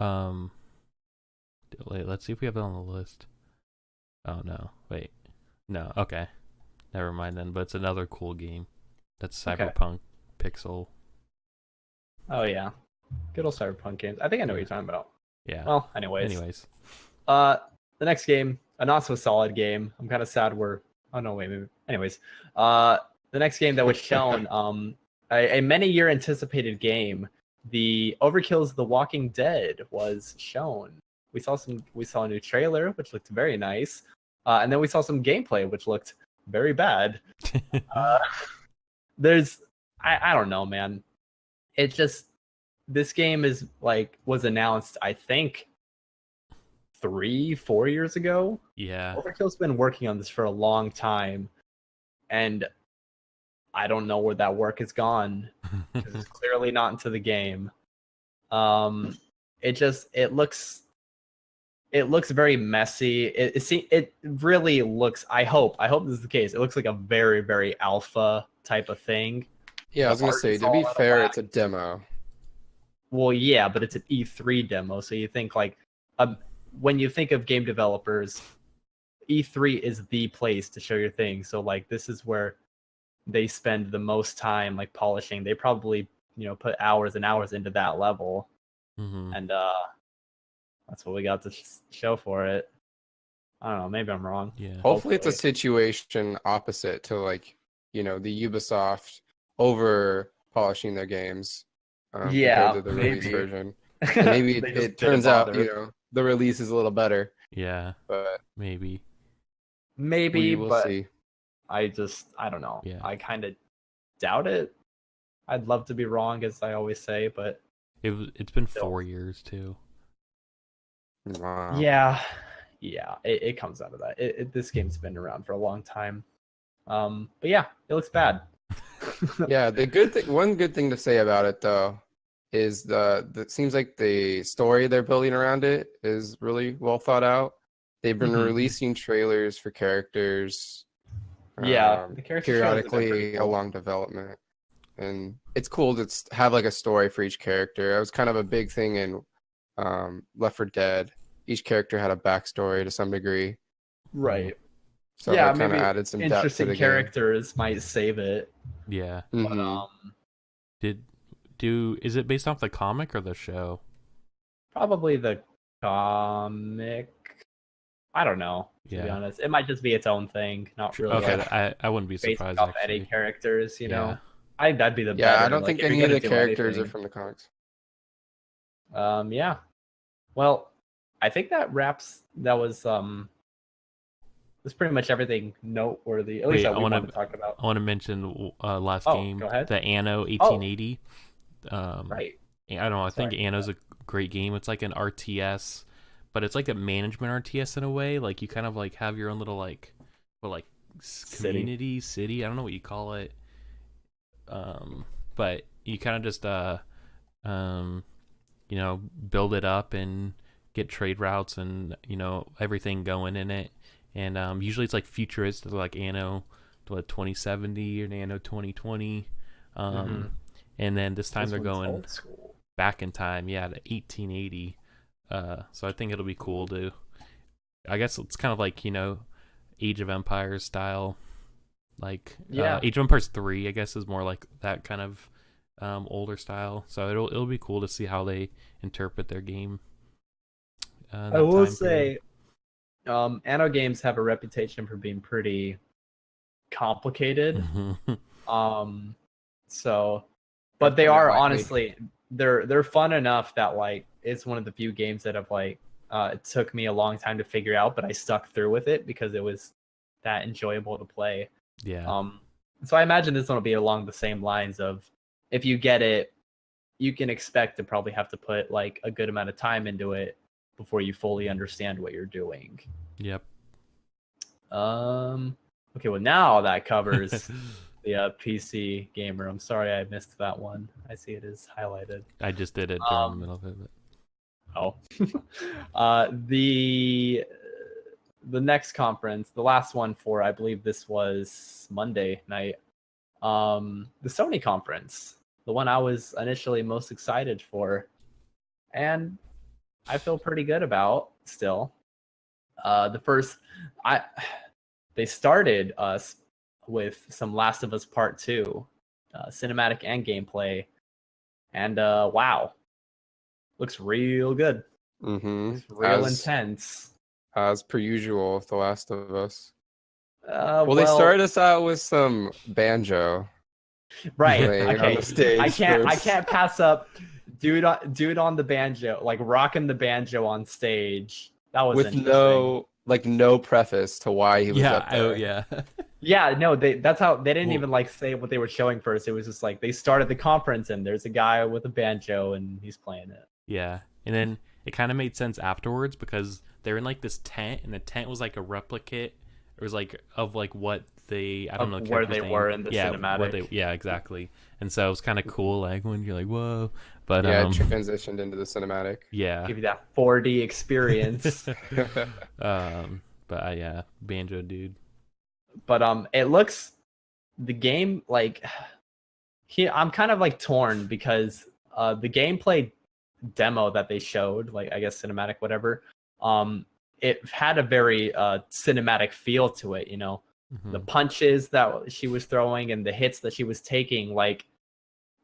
Wait, let's see if we have it on the list. Oh no, wait, no, okay, never mind then. But it's another cool game. That's Cyberpunk Pixel. Oh yeah, good old Cyberpunk games. I think I know what you're talking about. Yeah. Well, anyways. The The next game, a not so solid game. I'm kind of sad we're. Oh no, wait, maybe. Anyways, the next game that was shown, a many year anticipated game, the Overkill's The Walking Dead was shown. We saw a new trailer, which looked very nice, and then we saw some gameplay, which looked very bad. I don't know, man. This game was announced, I think, 3-4 years ago. Yeah. Overkill's been working on this for a long time, and I don't know where that work has gone, because it's clearly not into the game. It looks very messy. It really looks. I hope this is the case. It looks like a very, very alpha type of thing. Yeah, I was gonna say, to be fair, it's a demo. Well, yeah, but it's an E3 demo, so you think when you think of game developers, E3 is the place to show your thing. So this is where they spend the most time polishing. They probably put hours and hours into that level, and that's what we got to show for it. I don't know, maybe I'm wrong. Yeah. Hopefully it's a situation opposite to the Ubisoft over polishing their games. Compared to the release version. And maybe it turns out the release is a little better. Yeah, but maybe we will see. I don't know. Yeah. I kind of doubt it. I'd love to be wrong, as I always say, but it's been 4 years too. Wow. Yeah, it comes out of that. This game's been around for a long time. But yeah, it looks bad. Yeah, one good thing to say about it though is it seems like the story they're building around it is really well thought out. They've been releasing trailers for characters. Yeah, the characters periodically along development, and it's cool to have a story for each character. It was kind of a big thing in Left 4 Dead. Each character had a backstory to some degree. Right. So Yeah, it kind of maybe added some depth to interesting the game. characters might save it. Yeah. But Mhm. Is it based off the comic or the show? probably the comic. I don't know, to be Yeah. honest. It might just be its own thing, not really Okay, like I wouldn't be based surprised off any actually. characters, you Yeah. know. I think that'd be the Yeah, better. I don't like, think if you're any of gonna the do characters are anything. from the comics. Yeah. Well, I think that was that's pretty much everything noteworthy. At least Wait, that we want to talk about. I want to mention last Oh, game, go ahead. the Anno 1880. Right. I don't know. I think Sorry. Anno's a great game. It's like an RTS, but it's like a management RTS in a way. Like you kind of like have your own little like, well, like community, city. I don't know what you call it. But you kind of just you know, build it up and get trade routes and you know everything going in it. And usually it's like futuristic, like Anno 2070 or Anno 2020. And then this time they're going old school. back in time, yeah, to 1880. So I think it'll be cool to. I guess it's kind of like, you know, Age of Empires style. Like Age of Empires 3, I guess, is more like that kind of older style. So it'll be cool to see how they interpret their game. I will say, Anno games have a reputation for being pretty complicated. So, but they are honestly they're fun enough that like it's one of the few games that have like it took me a long time to figure out, but I stuck through with it because it was that enjoyable to play. Yeah. So I imagine this one will be along the same lines of if you get it, you can expect to probably have to put like a good amount of time into it before you fully understand what you're doing. Yep. Okay, well now that covers the PC gamer. I'm sorry I missed that one. I see it is highlighted. I just did it during the middle of it. The next conference, the last one for, I believe this was Monday night. The Sony conference, the one I was initially most excited for, and I feel pretty good about still. They started us with some Last of Us Part 2, cinematic and gameplay, and wow, looks real good. Looks real intense. As per usual with The Last of Us. Well, they started us out with some banjo. Right. Okay. On the stage I can't pass up dude on the banjo, like rocking the banjo on stage. That was with no preface to why he was up there. Yeah, no, that's how they didn't even like say what they were showing first. It was just like they started the conference and there's a guy with a banjo and he's playing it. Yeah. And then it kind of made sense afterwards because they're in like this tent and the tent was like a replicate. It was like of like what I don't know where they were in the cinematic. Yeah, exactly. And so it was kind of cool, like when you're like, whoa. But it transitioned into the cinematic. Yeah. Give you that 4D experience. But yeah, banjo dude. But it looks the game like I'm kind of like torn because the gameplay demo that they showed, like I guess cinematic whatever, it had a very cinematic feel to it, you know. The punches that she was throwing and the hits that she was taking, like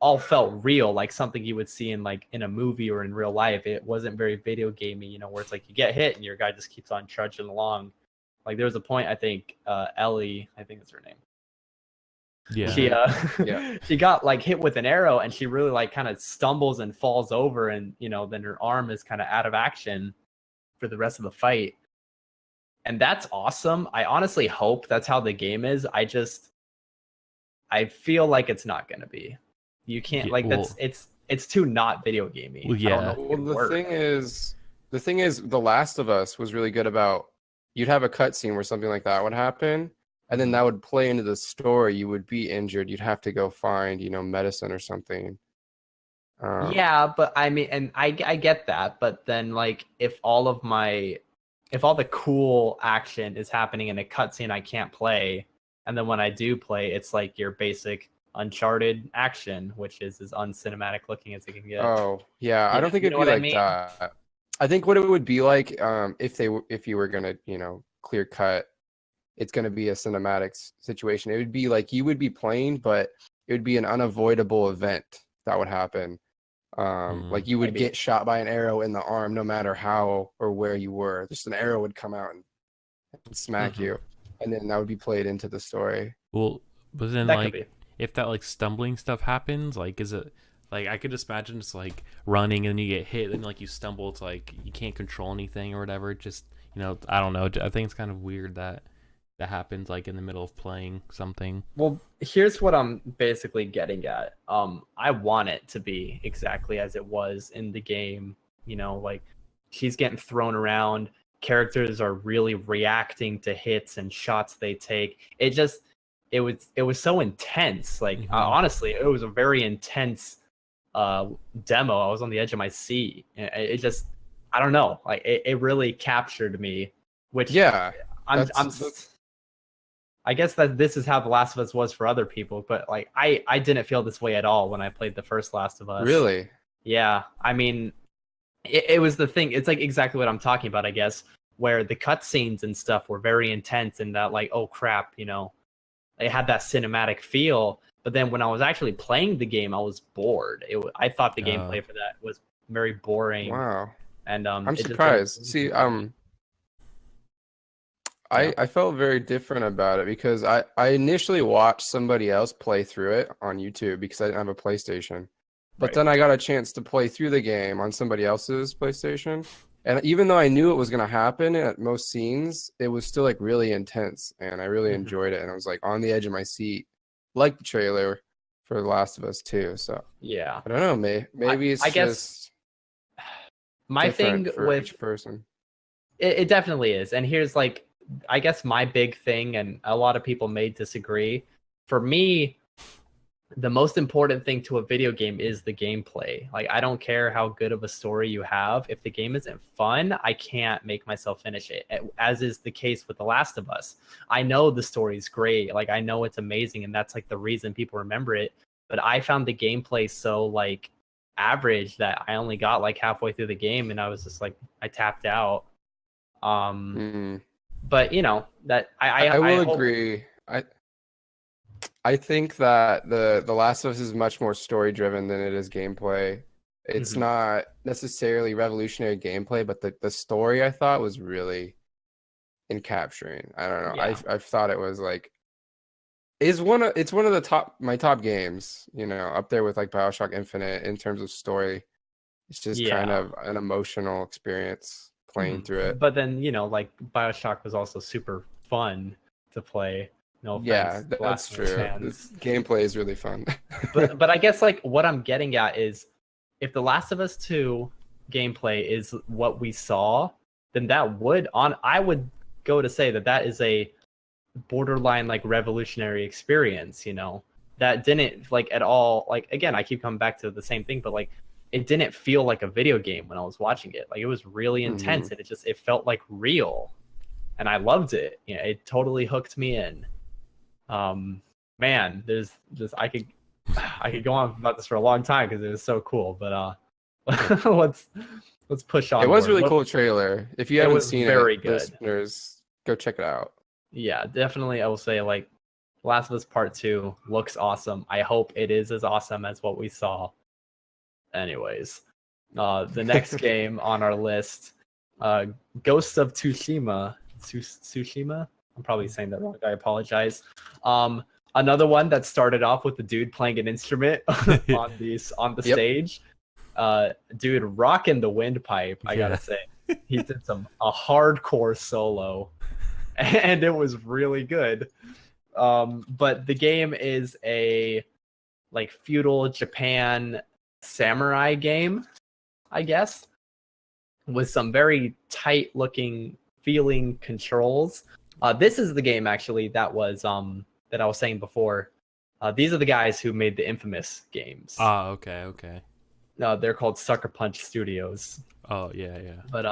all felt real, like something you would see in like in a movie or in real life. It wasn't very video gamey, you know, where it's like you get hit and your guy just keeps on trudging along. Like there was a point, I think Ellie, I think that's her name. Yeah. She got like hit with an arrow and she really like kind of stumbles and falls over, and you know, then her arm is kind of out of action for the rest of the fight. And that's awesome. I honestly hope that's how the game is. I feel like it's not gonna be. You can't it's too not video gamey. Well, yeah. I don't know the thing is The Last of Us was really good about you'd have a cutscene where something like that would happen, and then that would play into the story. You would be injured. You'd have to go find, medicine or something. Yeah, but I mean, and I get that, but then like if all the cool action is happening in a cutscene I can't play, and then when I do play, it's like your basic Uncharted action, which is as uncinematic looking as it can get. Oh, yeah. I don't think it'd be like that. I think what it would be like if you were gonna, clear cut it's going to be a cinematic situation. It would be like you would be playing, but it would be an unavoidable event that would happen. Like you would get shot by an arrow in the arm, no matter how or where you were. Just an arrow would come out and smack you, and then that would be played into the story. Well, but then That like could be. if that like stumbling stuff happens, like is it like I could just imagine it's like running and you get hit and like you stumble, it's like you can't control anything or whatever. Just I don't know. I think it's kind of weird that happens like in the middle of playing something. Well, here's what I'm basically getting at. I want it to be exactly as it was in the game. Like she's getting thrown around. Characters are really reacting to hits and shots they take. It was so intense. Like honestly, it was a very intense demo. I was on the edge of my seat. It just, I don't know. Like it really captured me. Which I guess that this is how The Last of Us was for other people, but like I didn't feel this way at all when I played the first Last of Us. Really? Yeah. I mean, it was the thing. It's like exactly what I'm talking about, I guess, where the cutscenes and stuff were very intense and that like, oh crap, it had that cinematic feel. But then when I was actually playing the game, I was bored. I thought the gameplay for that was very boring. Wow. And I'm surprised. See, I felt very different about it because I initially watched somebody else play through it on YouTube because I didn't have a PlayStation. But then I got a chance to play through the game on somebody else's PlayStation. And even though I knew it was going to happen at most scenes, it was still like really intense. And I really enjoyed it. And I was like on the edge of my seat, like the trailer for The Last of Us 2. So yeah, I don't know. Maybe it's just my thing with each person. It definitely is. And here's like, I guess my big thing, and a lot of people may disagree. For me, the most important thing to a video game is the gameplay. Like, I don't care how good of a story you have. If the game isn't fun, I can't make myself finish it, as is the case with The Last of Us. I know the story's great. Like, I know it's amazing, and that's like the reason people remember it. But I found the gameplay so like average that I only got like halfway through the game, and I was just like, I tapped out. But that I will agree. I think that the Last of Us is much more story driven than it is gameplay. It's not necessarily revolutionary gameplay, but the story I thought was really encapturing. I don't know. Yeah. I thought it was like it's one of my top games. Up there with like BioShock Infinite in terms of story. It's just kind of an emotional experience playing through it. But then like BioShock was also super fun to play. No offense, yeah, that's true. This gameplay is really fun. but I guess like what I'm getting at is if The Last of Us 2 gameplay is what we saw, then I would go to say that is a borderline like revolutionary experience, that didn't like at all, like again, I keep coming back to the same thing, but like it didn't feel like a video game when I was watching it. Like it was really intense and it felt like real. And I loved it. It totally hooked me in. Man, there's just I could go on about this for a long time because it was so cool. But let's push on. It was really cool trailer. If you haven't seen it, good. Listeners, go check it out. Yeah, definitely. I will say like Last of Us Part 2 looks awesome. I hope it is as awesome as what we saw. Anyways, the next game on our list, Ghosts of Tsushima. Tsushima? I'm probably saying that wrong. I apologize. Another one that started off with the dude playing an instrument on the stage. Dude rocking the windpipe, I gotta say. He did a hardcore solo, and it was really good. But the game is a like feudal Japan samurai game, I guess, with some very tight looking feeling controls. This is the game actually that was that I was saying before. These are the guys who made the infamous games. Okay. They're called Sucker Punch Studios. Oh yeah. But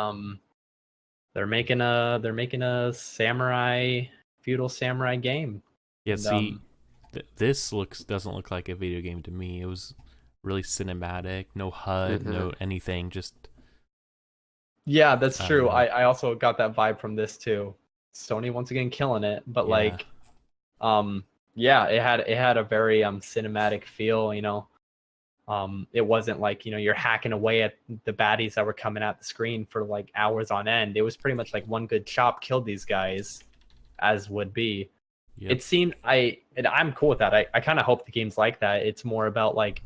they're making a feudal samurai game. Yeah, and, this doesn't look like a video game to me. It was really cinematic, no HUD, no anything, just yeah, that's true. I also got that vibe from this too. Sony once again killing it, but Yeah. like, yeah, it had a very cinematic feel, you know. It wasn't like, you know, you're hacking away at the baddies that were coming at the screen for like hours on end. It was pretty much like one good chop killed these guys, as would be. Yep. It seemed and I'm cool with that. I kind of hope the game's like that. It's more about like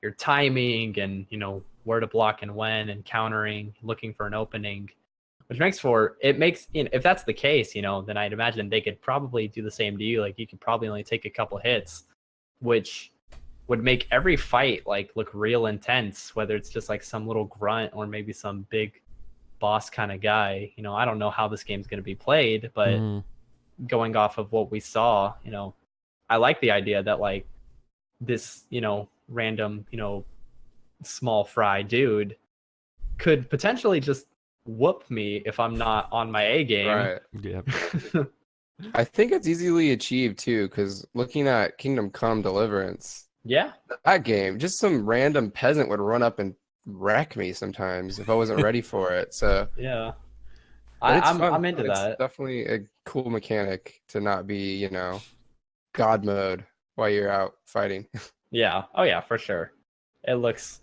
your timing and, you know, where to block and when, and countering, looking for an opening, which makes, you know, if that's the case, you know, then I'd imagine they could probably do the same to you. Like you could probably only take a couple hits, which would make every fight like look real intense, whether it's just like some little grunt or maybe some big boss kind of guy. You know, I don't know how this game's going to be played, but Mhm. going off of what we saw, you know, I like the idea that like this, you know, random, you know, small fry dude could potentially just whoop me if I'm not on my A game. Right. Yep. I think it's easily achieved too, because looking at Kingdom Come Deliverance, Yeah. that game, just some random peasant would run up and wreck me sometimes if I wasn't ready for it. So Yeah. but it's fun. I'm into It's that. definitely a cool mechanic to not be, you know, God mode while you're out fighting. Yeah. Oh yeah, for sure. It looks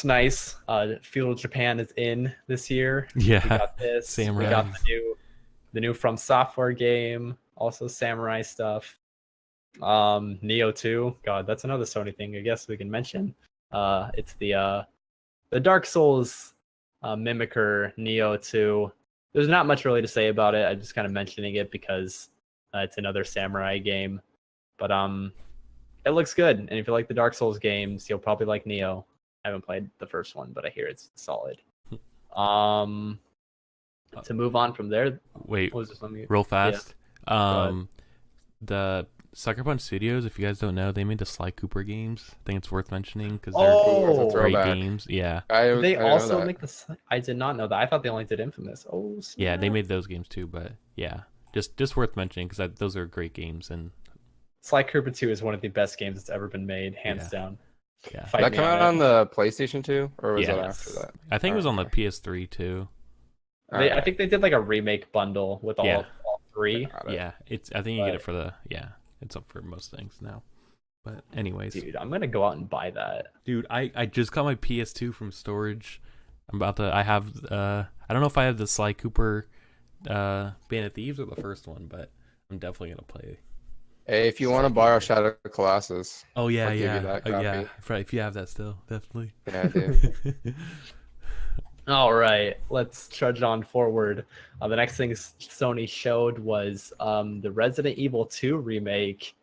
nice. Feudal Japan is in this year. Yeah. We got this. Samurai. We got the new From Software game, also samurai stuff. Neo 2. God, that's another Sony thing I guess we can mention. It's the Dark Souls mimicker Neo 2. There's not much really to say about it. I'm just kind of mentioning it because it's another samurai game. But it looks good. And if you like the Dark Souls games, you'll probably like Neo. I haven't played the first one, but I hear it's solid. To move on from there, Wait, what was this? Let me real fast. ahead. The Sucker Punch Studios, if you guys don't know, they made the Sly Cooper games. I think it's worth mentioning because they're Oh, great throwback. games. Yeah. They I know also that. make this. I did not know that. I thought they only did Infamous. Oh, Yeah, they snap. made those games too, but yeah. Just worth mentioning because those are great games and Sly Cooper 2 is one of the best games that's ever been made, hands Yeah. down. yeah. Fight That me come out it. on the PlayStation 2, or was Yeah. that after that? I think it was on the Okay. PS3 too. I Alright. think they did like a remake bundle with all Yeah. three. Got it. Yeah, I think you get it But- for it's up for most things now. But anyways, Dude, I'm gonna go out and buy that. dude, I just got my PS2 from storage. I have I don't know if I have the Sly Cooper Band of Thieves or the first one, but I'm definitely gonna play. Hey, if you want to borrow Shadow of the Colossus, Oh yeah, I'll give you yeah, that yeah. copy. If you have that still, definitely. yeah, dude. All right, let's trudge on forward. The next thing Sony showed was the Resident Evil 2 remake.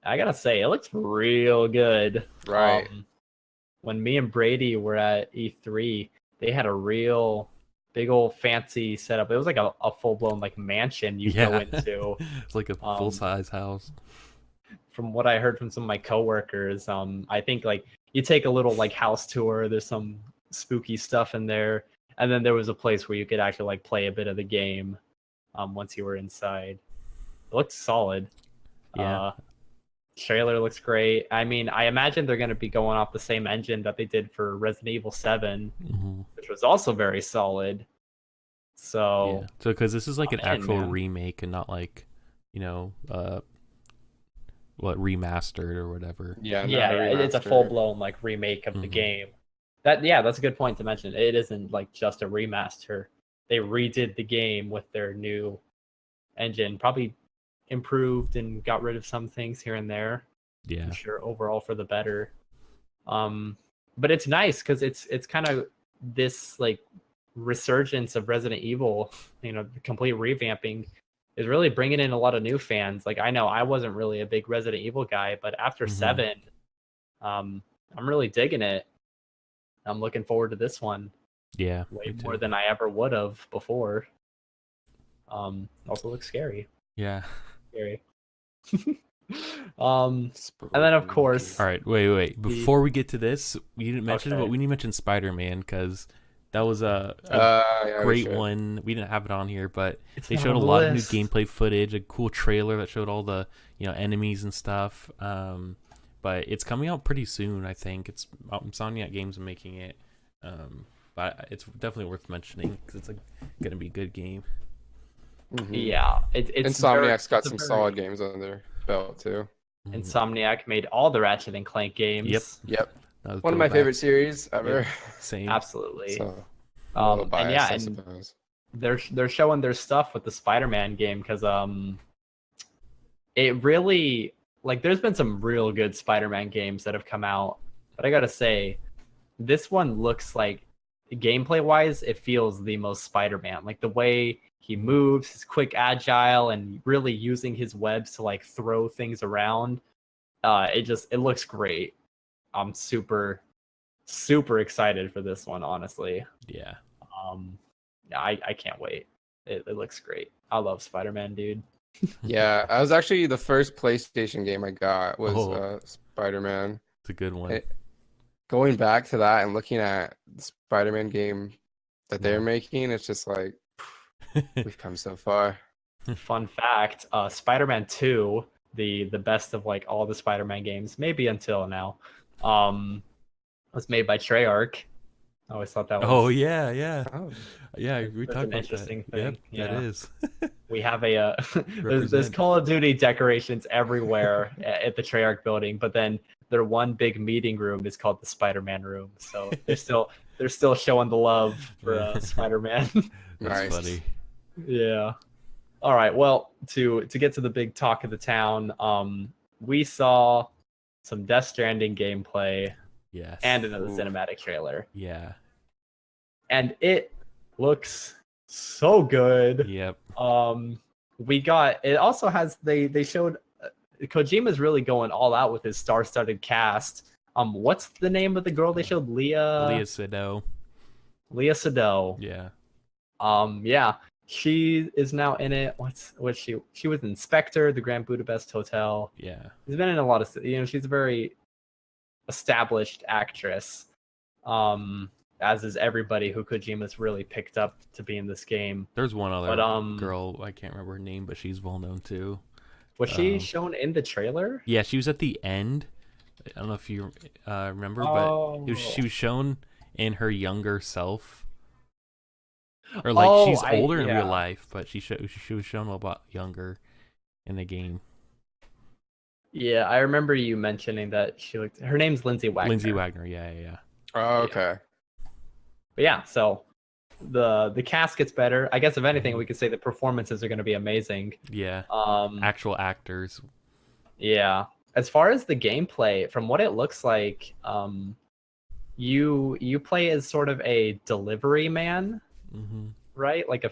I gotta say, it looks real good. Right. When me and Brady were at E3, they had a real big old fancy setup. It was like a full blown like mansion you go into. It's like a full size house. From what I heard from some of my coworkers, I think like you take a little like house tour. There's some spooky stuff in there, and then there was a place where you could actually like play a bit of the game once you were inside. It looked solid. Yeah. Trailer looks great. I mean, I imagine they're going to be going off the same engine that they did for Resident Evil 7, Mm-hmm. which was also very solid. So Yeah. So because this is like an man, actual man. remake and not like, remastered or whatever. Yeah, not yeah, it's a remaster. full blown like remake of the Mhm. game. That's a good point to mention. It isn't like just a remaster. They redid the game with their new engine, probably improved and got rid of some things here and there. Yeah. I'm sure overall for the better. But it's nice because it's kind of this like resurgence of Resident Evil. The complete revamping is really bringing in a lot of new fans. Like I know I wasn't really a big Resident Evil guy, but after Mhm. 7, I'm really digging it. I'm looking forward to this one Yeah. way me too. more than I ever would have before. Also looks scary. Yeah. Scary. And then of course, All right. Wait. Before we get to this, we didn't mention, Okay. but we need to mention Spider-Man because that was a Yeah, we great should. one. We didn't have it on here, but it's they not showed a on the lot of new list. gameplay footage, a cool trailer that showed all the enemies and stuff. But it's coming out pretty soon. I think it's Insomniac Games are making it. But it's definitely worth mentioning because it's gonna be a good game. Yeah, it's Insomniac's got it's a some very- solid games on their belt too. Insomniac made all the Ratchet and Clank games. Yep. Yep, That was one of my throwback. favorite series ever. Same. Absolutely. So I'm a little And biased, yeah, I and suppose. they're showing their stuff with the Spider-Man game because it really like there's been some real good Spider-Man games that have come out, but I gotta say, this one looks like gameplay wise, it feels the most Spider-Man. Like the way he moves, his quick agile, and really using his webs to like throw things around. It looks great. I'm super excited for this one, honestly. Yeah. Yeah, I can't wait. It looks great. I love Spider-Man, dude. Yeah, I was actually the first PlayStation game I got was Oh. Spider-Man. It's a good one. Going back to that and looking at the Spider-Man game that they're Wow. making, it's just like we've come so far. Fun fact: Spider-Man 2, the best of like all the Spider-Man games, maybe until now, was made by Treyarch. I always thought that was. Oh yeah, yeah, Oh. yeah. We That's talked an about interesting that. thing. Yep, that Yeah. is. We have a there's Represent. Call of Duty decorations everywhere at the Treyarch building, but then their one big meeting room is called the Spider-Man room. So they're still showing the love for Spider-Man. That's Nice. funny. Yeah. All right. Well, to get to the big talk of the town, we saw some Death Stranding gameplay Yes. and another Ooh. cinematic trailer, Yeah. and it looks so good. Yep. We got it. Also has they showed Kojima's really going all out with his star-studded cast. What's the name of the girl they showed? Leah Sado. Leah Sado. Yeah. Yeah, she is now in it. She was in Spectre, the Grand Budapest Hotel. Yeah. She's been in a lot of, she's a very established actress. As is everybody who Kojima's really picked up to be in this game. There's one other But girl, I can't remember her name, but she's well known too. was she shown in the trailer? Yeah, she was at the end. I don't know if you remember, but she was shown in her younger self. Or like she's older in real life, but she was shown a lot younger in the game. Yeah, I remember you mentioning that she looked. Her name's Lindsay Wagner. Lindsay Wagner, yeah. Oh, okay. But yeah, so the cast gets better. I guess if anything, we could say the performances are going to be amazing. Yeah. Actual actors. Yeah. As far as the gameplay, from what it looks like, you play as sort of a delivery man, right? Like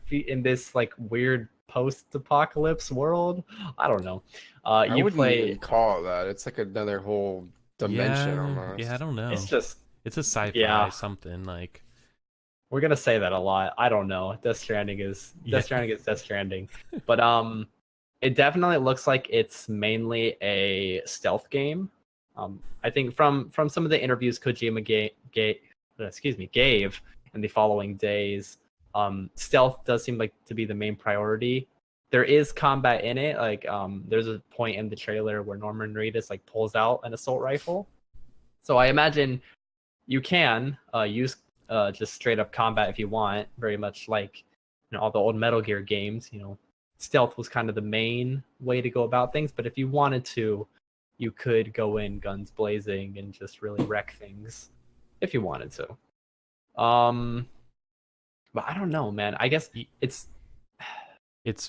in this like weird post-apocalypse world. I don't know. I You wouldn't play. even call it that. It's like another whole dimension almost. Yeah, I don't know. It's a sci-fi something like. We're gonna say that a lot. I don't know. Death Stranding is Death Stranding, but it definitely looks like it's mainly a stealth game. I think from some of the interviews Kojima gave in the following days, stealth does seem like to be the main priority. There is combat in it. Like there's a point in the trailer where Norman Reedus like pulls out an assault rifle. So I imagine you can use just straight up combat if you want, very much like all the old Metal Gear games. Stealth was kind of the main way to go about things, but if you wanted to, you could go in guns blazing and just really wreck things if you wanted to. But I don't know, man. I guess it's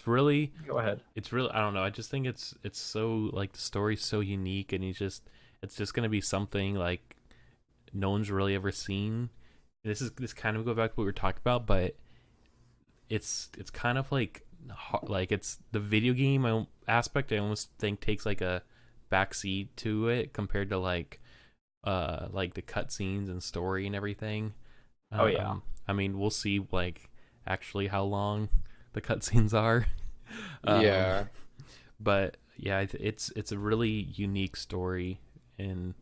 really go ahead. It's really, I don't know. I just think it's so like the story's so unique, and it's just gonna be something like no one's really ever seen. This kind of go back to what we were talking about, but it's kind of like it's the video game aspect. I almost think takes like a backseat to it compared to like the cutscenes and story and everything. Oh yeah. I mean, we'll see like actually how long the cutscenes are. Yeah. But yeah, it's a really unique story, and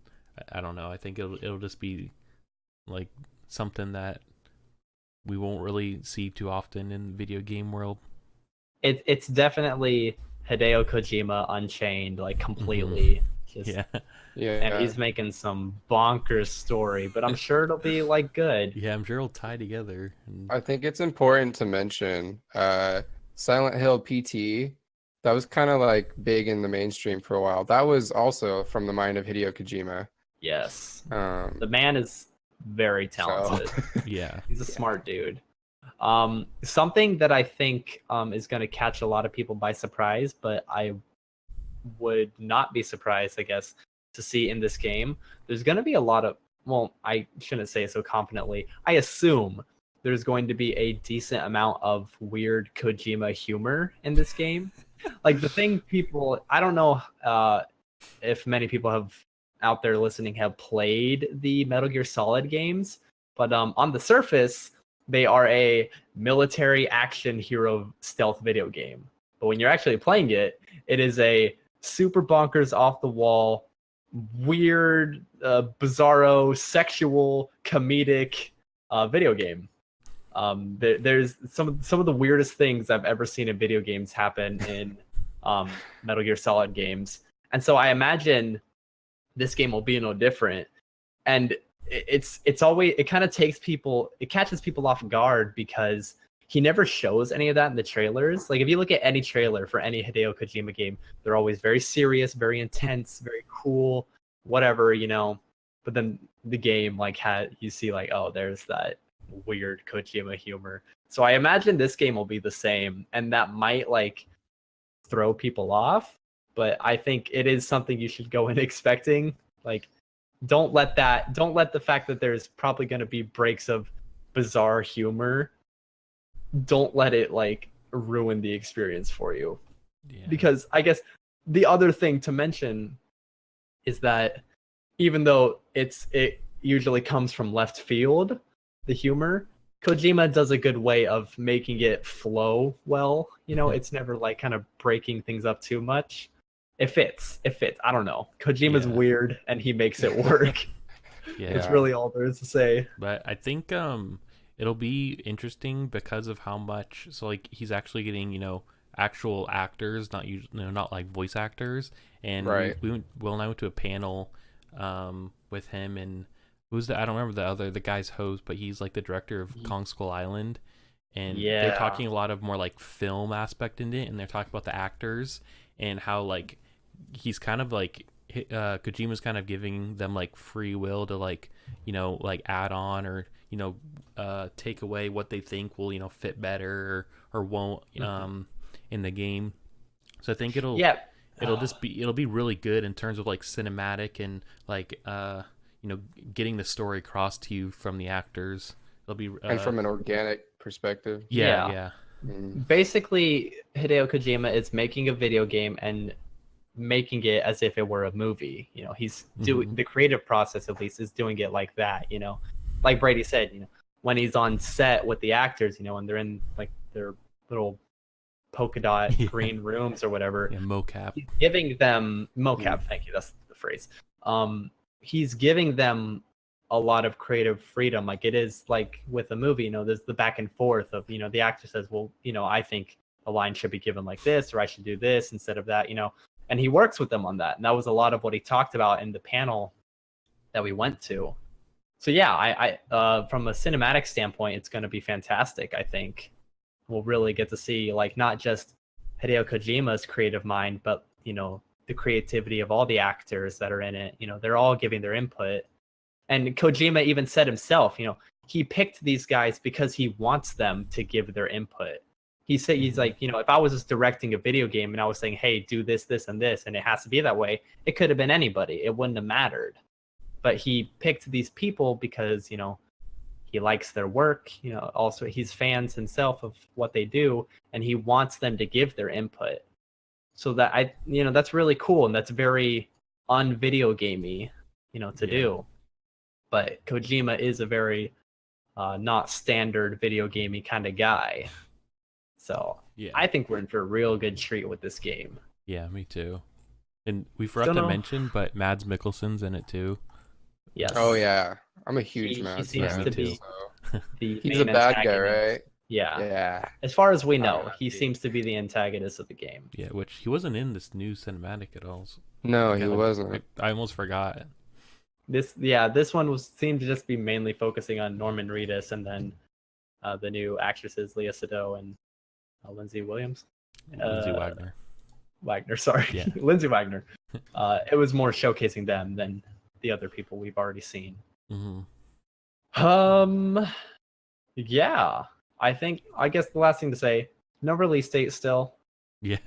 I don't know. I think it'll just be like something that we won't really see too often in the video game world. It's definitely Hideo Kojima Unchained, like completely. Yeah. And he's making some bonkers story, but I'm sure it'll be like good. Yeah, I'm sure it'll tie together. I think it's important to mention Silent Hill PT, that was kind of like big in the mainstream for a while. That was also from the mind of Hideo Kojima. Yes. Um, The man is very talented. Yeah. He's a smart dude. Something that I think is going to catch a lot of people by surprise, but I would not be surprised, I guess, to see in this game. There's going to be a lot of, well, I shouldn't say it so confidently. I assume there's going to be a decent amount of weird Kojima humor in this game. Like the thing people, I don't know if many people have out there listening have played the Metal Gear Solid games, but on the surface, they are a military action hero stealth video game. But when you're actually playing it, it is a super bonkers, off the wall, weird, bizarro, sexual, comedic video game. There's some of the weirdest things I've ever seen in video games happen in Metal Gear Solid games, and so I imagine this game will be no different. And it's always, it kind of catches people off guard because he never shows any of that in the trailers. Like if you look at any trailer for any Hideo Kojima game, they're always very serious, very intense, very cool, whatever, you know. But then the game you see like, oh, there's that weird Kojima humor. So I imagine this game will be the same, and that might like throw people off, but I think it is something you should go in expecting. Like don't let the fact that there's probably going to be breaks of bizarre humor, don't let it like ruin the experience for you. Yeah. Because I guess the other thing to mention is that even though it usually comes from left field, the humor, Kojima does a good way of making it flow well. You know, it's never like kind of breaking things up too much. It fits. I don't know. Kojima's weird and he makes it work. Yeah. It's really all there is to say. But I think it'll be interesting because of how much, so like he's actually getting, you know, actual actors, not not like voice actors. And right. Will and I went to a panel with him and I don't remember the guy's host, but he's like the director of Kong Skull Island. And they're talking a lot of more like film aspect in it, and they're talking about the actors and how like he's kind of like Kojima's kind of giving them like free will to like, you know, like add on or, you know, take away what they think will, you know, fit better or won't in the game. So I think it'll be really good in terms of like cinematic and like you know, getting the story across to you from the actors. It'll be and from an organic perspective. Yeah. Basically, Hideo Kojima is making a video game and making it as if it were a movie. You know, he's doing the creative process, at least, is doing it like that. You know, like Brady said, you know, when he's on set with the actors, you know, and they're in like their little polka dot green rooms or whatever. Yeah, mocap. He's giving them mocap. Thank you. That's the phrase. He's giving them a lot of creative freedom. Like it is like with a movie, you know, there's the back and forth of, you know, the actor says, well, you know, I think the line should be given like this, or I should do this instead of that, you know, and he works with them on that. And that was a lot of what he talked about in the panel that we went to. So yeah, I from a cinematic standpoint, it's going to be fantastic. I think we'll really get to see like not just Hideo Kojima's creative mind, but, you know, the creativity of all the actors that are in it. You know, they're all giving their input. And Kojima even said himself, you know, he picked these guys because he wants them to give their input. He said, he's like, you know, if I was just directing a video game and I was saying, hey, do this, this, and this, and it has to be that way, it could have been anybody. It wouldn't have mattered. But he picked these people because, you know, he likes their work. You know, also he's fans himself of what they do, and he wants them to give their input. So that you know, that's really cool, and that's very un-video gamey, you know, to do. But Kojima is a very not standard video gamey kind of guy. So I think we're in for a real good treat with this game. Yeah, me too. And we forgot to mention, but Mads Mikkelsen's in it too. Yes. Oh yeah, I'm a huge Mads fan. He seems to be he's a bad guy, right? Yeah. Yeah. As far as we know, he seems to be the antagonist of the game. Yeah, which he wasn't in this new cinematic at all. So no, he wasn't. I almost forgot. This one seemed to just be mainly focusing on Norman Reedus and then the new actresses Leah Sado and Lindsay Williams. Lindsay Wagner. Wagner, sorry. Yeah. Lindsay Wagner. It was more showcasing them than the other people we've already seen. Yeah. I guess the last thing to say, no release date still. Yeah.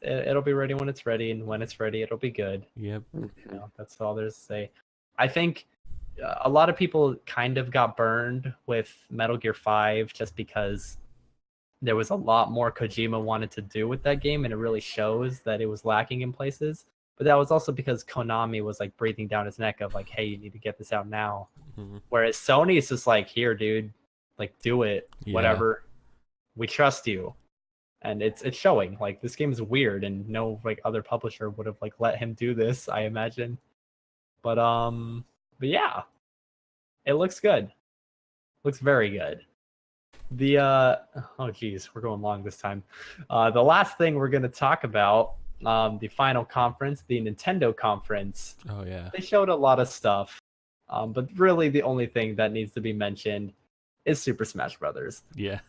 It'll be ready when it's ready, and when it's ready, it'll be good. Yep. That's all there's to say. I think a lot of people kind of got burned with Metal Gear 5 just because there was a lot more Kojima wanted to do with that game, and it really shows that it was lacking in places. But that was also because Konami was like breathing down his neck of like, hey, you need to get this out now. Whereas Sony is just like, here, dude, like do it, whatever. We trust you. And it's showing. Like this game is weird, and no like other publisher would have like let him do this, I imagine. But yeah, it looks good. Looks very good. The oh geez, we're going long this time. The last thing we're gonna talk about, the final conference, the Nintendo conference. Oh yeah. They showed a lot of stuff, but really the only thing that needs to be mentioned is Super Smash Brothers. Yeah.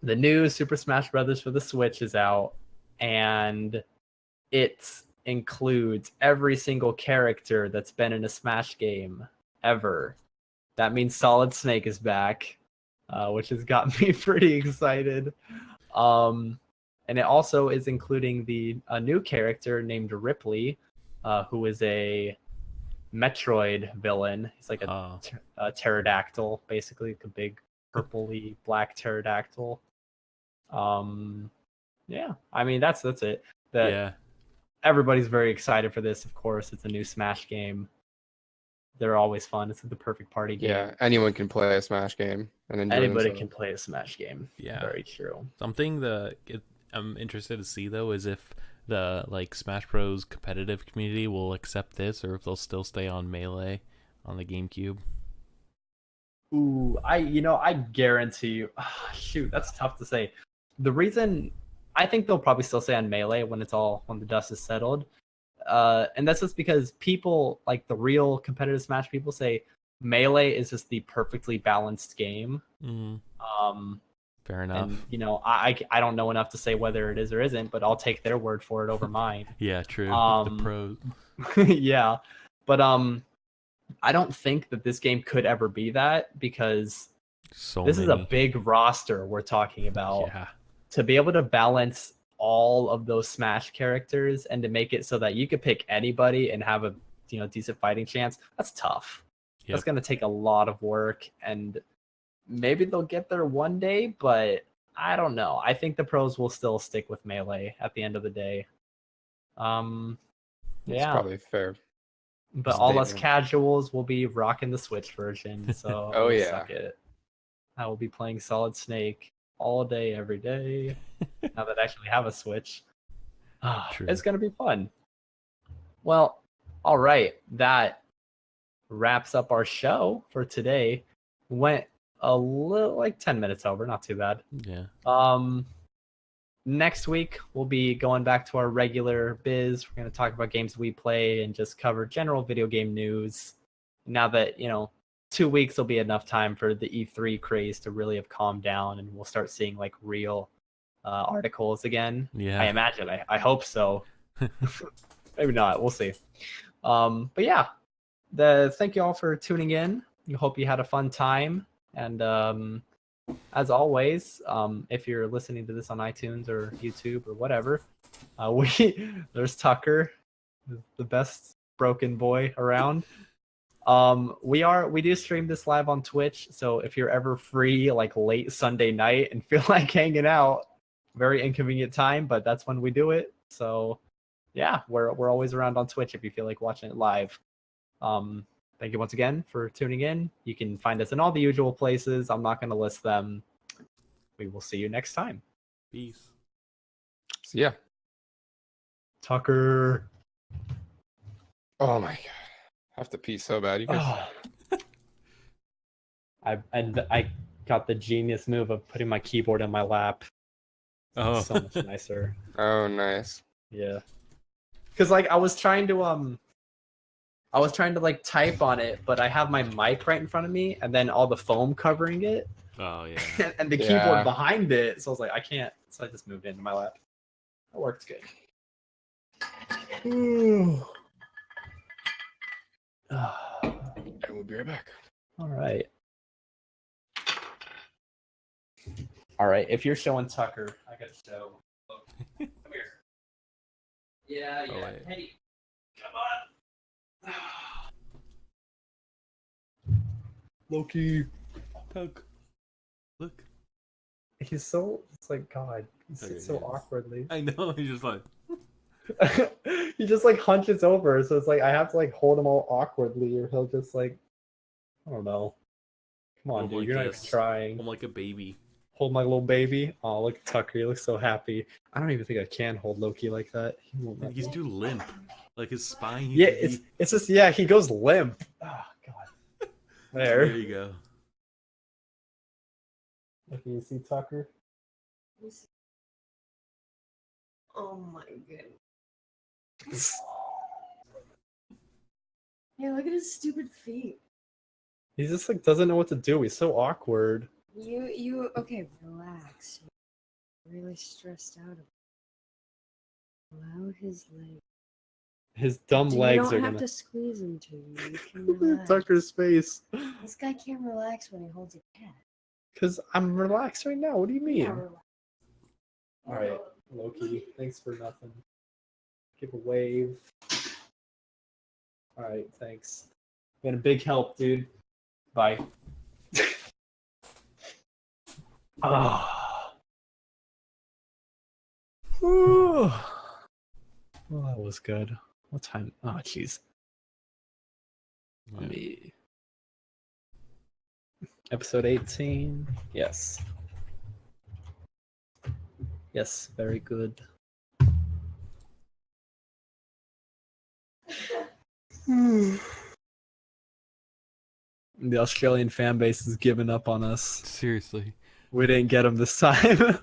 The new Super Smash Brothers for the Switch is out, and it includes every single character that's been in a Smash game ever. That means Solid Snake is back, which has got me pretty excited. And it also is including a new character named Ripley, who is a Metroid villain. He's like a pterodactyl, basically, like a big purpley black pterodactyl. Yeah, I mean that's it. Everybody's very excited for this. Of course, it's a new Smash game. They're always fun. It's the perfect party game. Yeah, anyone can play a Smash game and enjoy Anybody themselves. can play a Smash game. Yeah, very true. Something that I'm interested to see though is if the like Smash Bros competitive community will accept this, or if they'll still stay on Melee on the GameCube. Ooh, I guarantee you. Shoot, that's tough to say. The reason I think they'll probably still stay on Melee when the dust is settled, and that's just because people like the real competitive Smash people say Melee is just the perfectly balanced game. Fair enough. And, I don't know enough to say whether it is or isn't, but I'll take their word for it over mine. Yeah, true. The pros. Yeah, but I don't think that this game could ever be that, because this is a big roster we're talking about. Yeah. To be able to balance all of those Smash characters and to make it so that you could pick anybody and have a decent fighting chance, that's tough. Yep. That's going to take a lot of work, and maybe they'll get there one day, but I don't know. I think the pros will still stick with Melee at the end of the day. That's probably fair. But all us casuals will be rocking the Switch version, so suck it. I will be playing Solid Snake all day, every day. Now that I actually have a Switch. It's going to be fun. Well, all right. That wraps up our show for today. Went a little, like 10 minutes over, not too bad. Yeah. Next week, we'll be going back to our regular biz. We're going to talk about games we play and just cover general video game news. Now that, 2 weeks will be enough time for the E3 craze to really have calmed down, and we'll start seeing like real articles again. Yeah. I imagine. I hope so. Maybe not. We'll see. But yeah, thank you all for tuning in. We hope you had a fun time. And as always, if you're listening to this on iTunes or YouTube or whatever, there's Tucker, the best broken boy around. We do stream this live on Twitch, so if you're ever free like late Sunday night and feel like hanging out, very inconvenient time, but that's when we do it. So yeah, we're always around on Twitch if you feel like watching it live. Thank you once again for tuning in. You can find us in all the usual places. I'm not going to list them. We will see you next time. Peace. See ya. Tucker. Oh my god. I have to pee so bad. You guys. I got the genius move of putting my keyboard in my lap. Oh. So much nicer. Oh, nice. Yeah. Because like I was trying to like type on it, but I have my mic right in front of me and then all the foam covering it. Oh yeah. and the Yeah. keyboard behind it. So I was like, I can't. So I just moved into my lap. That worked good. And we'll be right back. All right. All right. If you're showing Tucker, I got to show. Come here. Yeah, Oh, yeah. wait. Hey, come on. Loki. Look. Look. He's so. It's like God. He There sits he so is. awkwardly. I know. He's just like. He just like hunches over, so it's like I have to like hold him all awkwardly, or he'll just like. I don't know. Come on, Hold dude. like You're not even this. trying. I'm like a baby. Hold my little baby. Oh, look at Tucker. He looks so happy. I don't even think I can hold Loki like that. He won't let He's me. too limp. Like his spine. Yeah, it's just he goes limp. Oh God. There There. you go. Look, you see Tucker. Oh my goodness. Yeah, look at his stupid feet. He just like doesn't know what to do. He's so awkward. You okay, relax. You're really stressed out. Allow his leg. His dumb You legs don't are have gonna. to squeeze him to you. You can Look at relax. Tucker's face. This guy can't relax when he holds a cat. Cause I'm relaxed right now. What do you mean? Yeah, relax. All right, Loki. Thanks for nothing. Give a wave. All right, thanks. Been a big help, dude. Bye. Ah. Whew. Well, that was good. What time? Oh, jeez. Let me. Episode 18. Yes. Yes, very good. The Australian fan base has given up on us. Seriously. We didn't get them this time.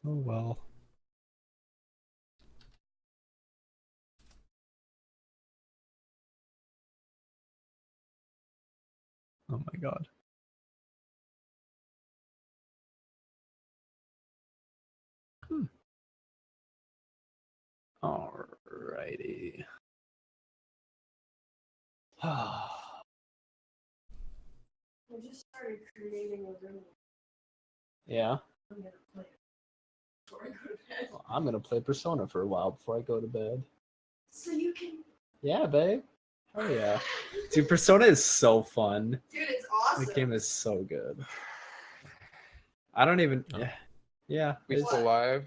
Oh well. Oh my God. Alrighty. I just started creating a room. Yeah. I'm gonna play it before I go to bed. Well, I'm gonna play Persona for a while before I go to bed. So you can. Yeah, babe. Oh yeah. Dude, Persona is so fun. Dude, it's awesome. The game is so good. I don't even. Oh. Yeah. We it's- still live?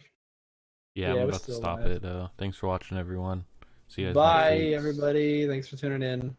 Yeah, Yeah, I'm we're about to still stop live. it. Thanks for watching, everyone. See you guys Bye, next week. everybody. Thanks for tuning in.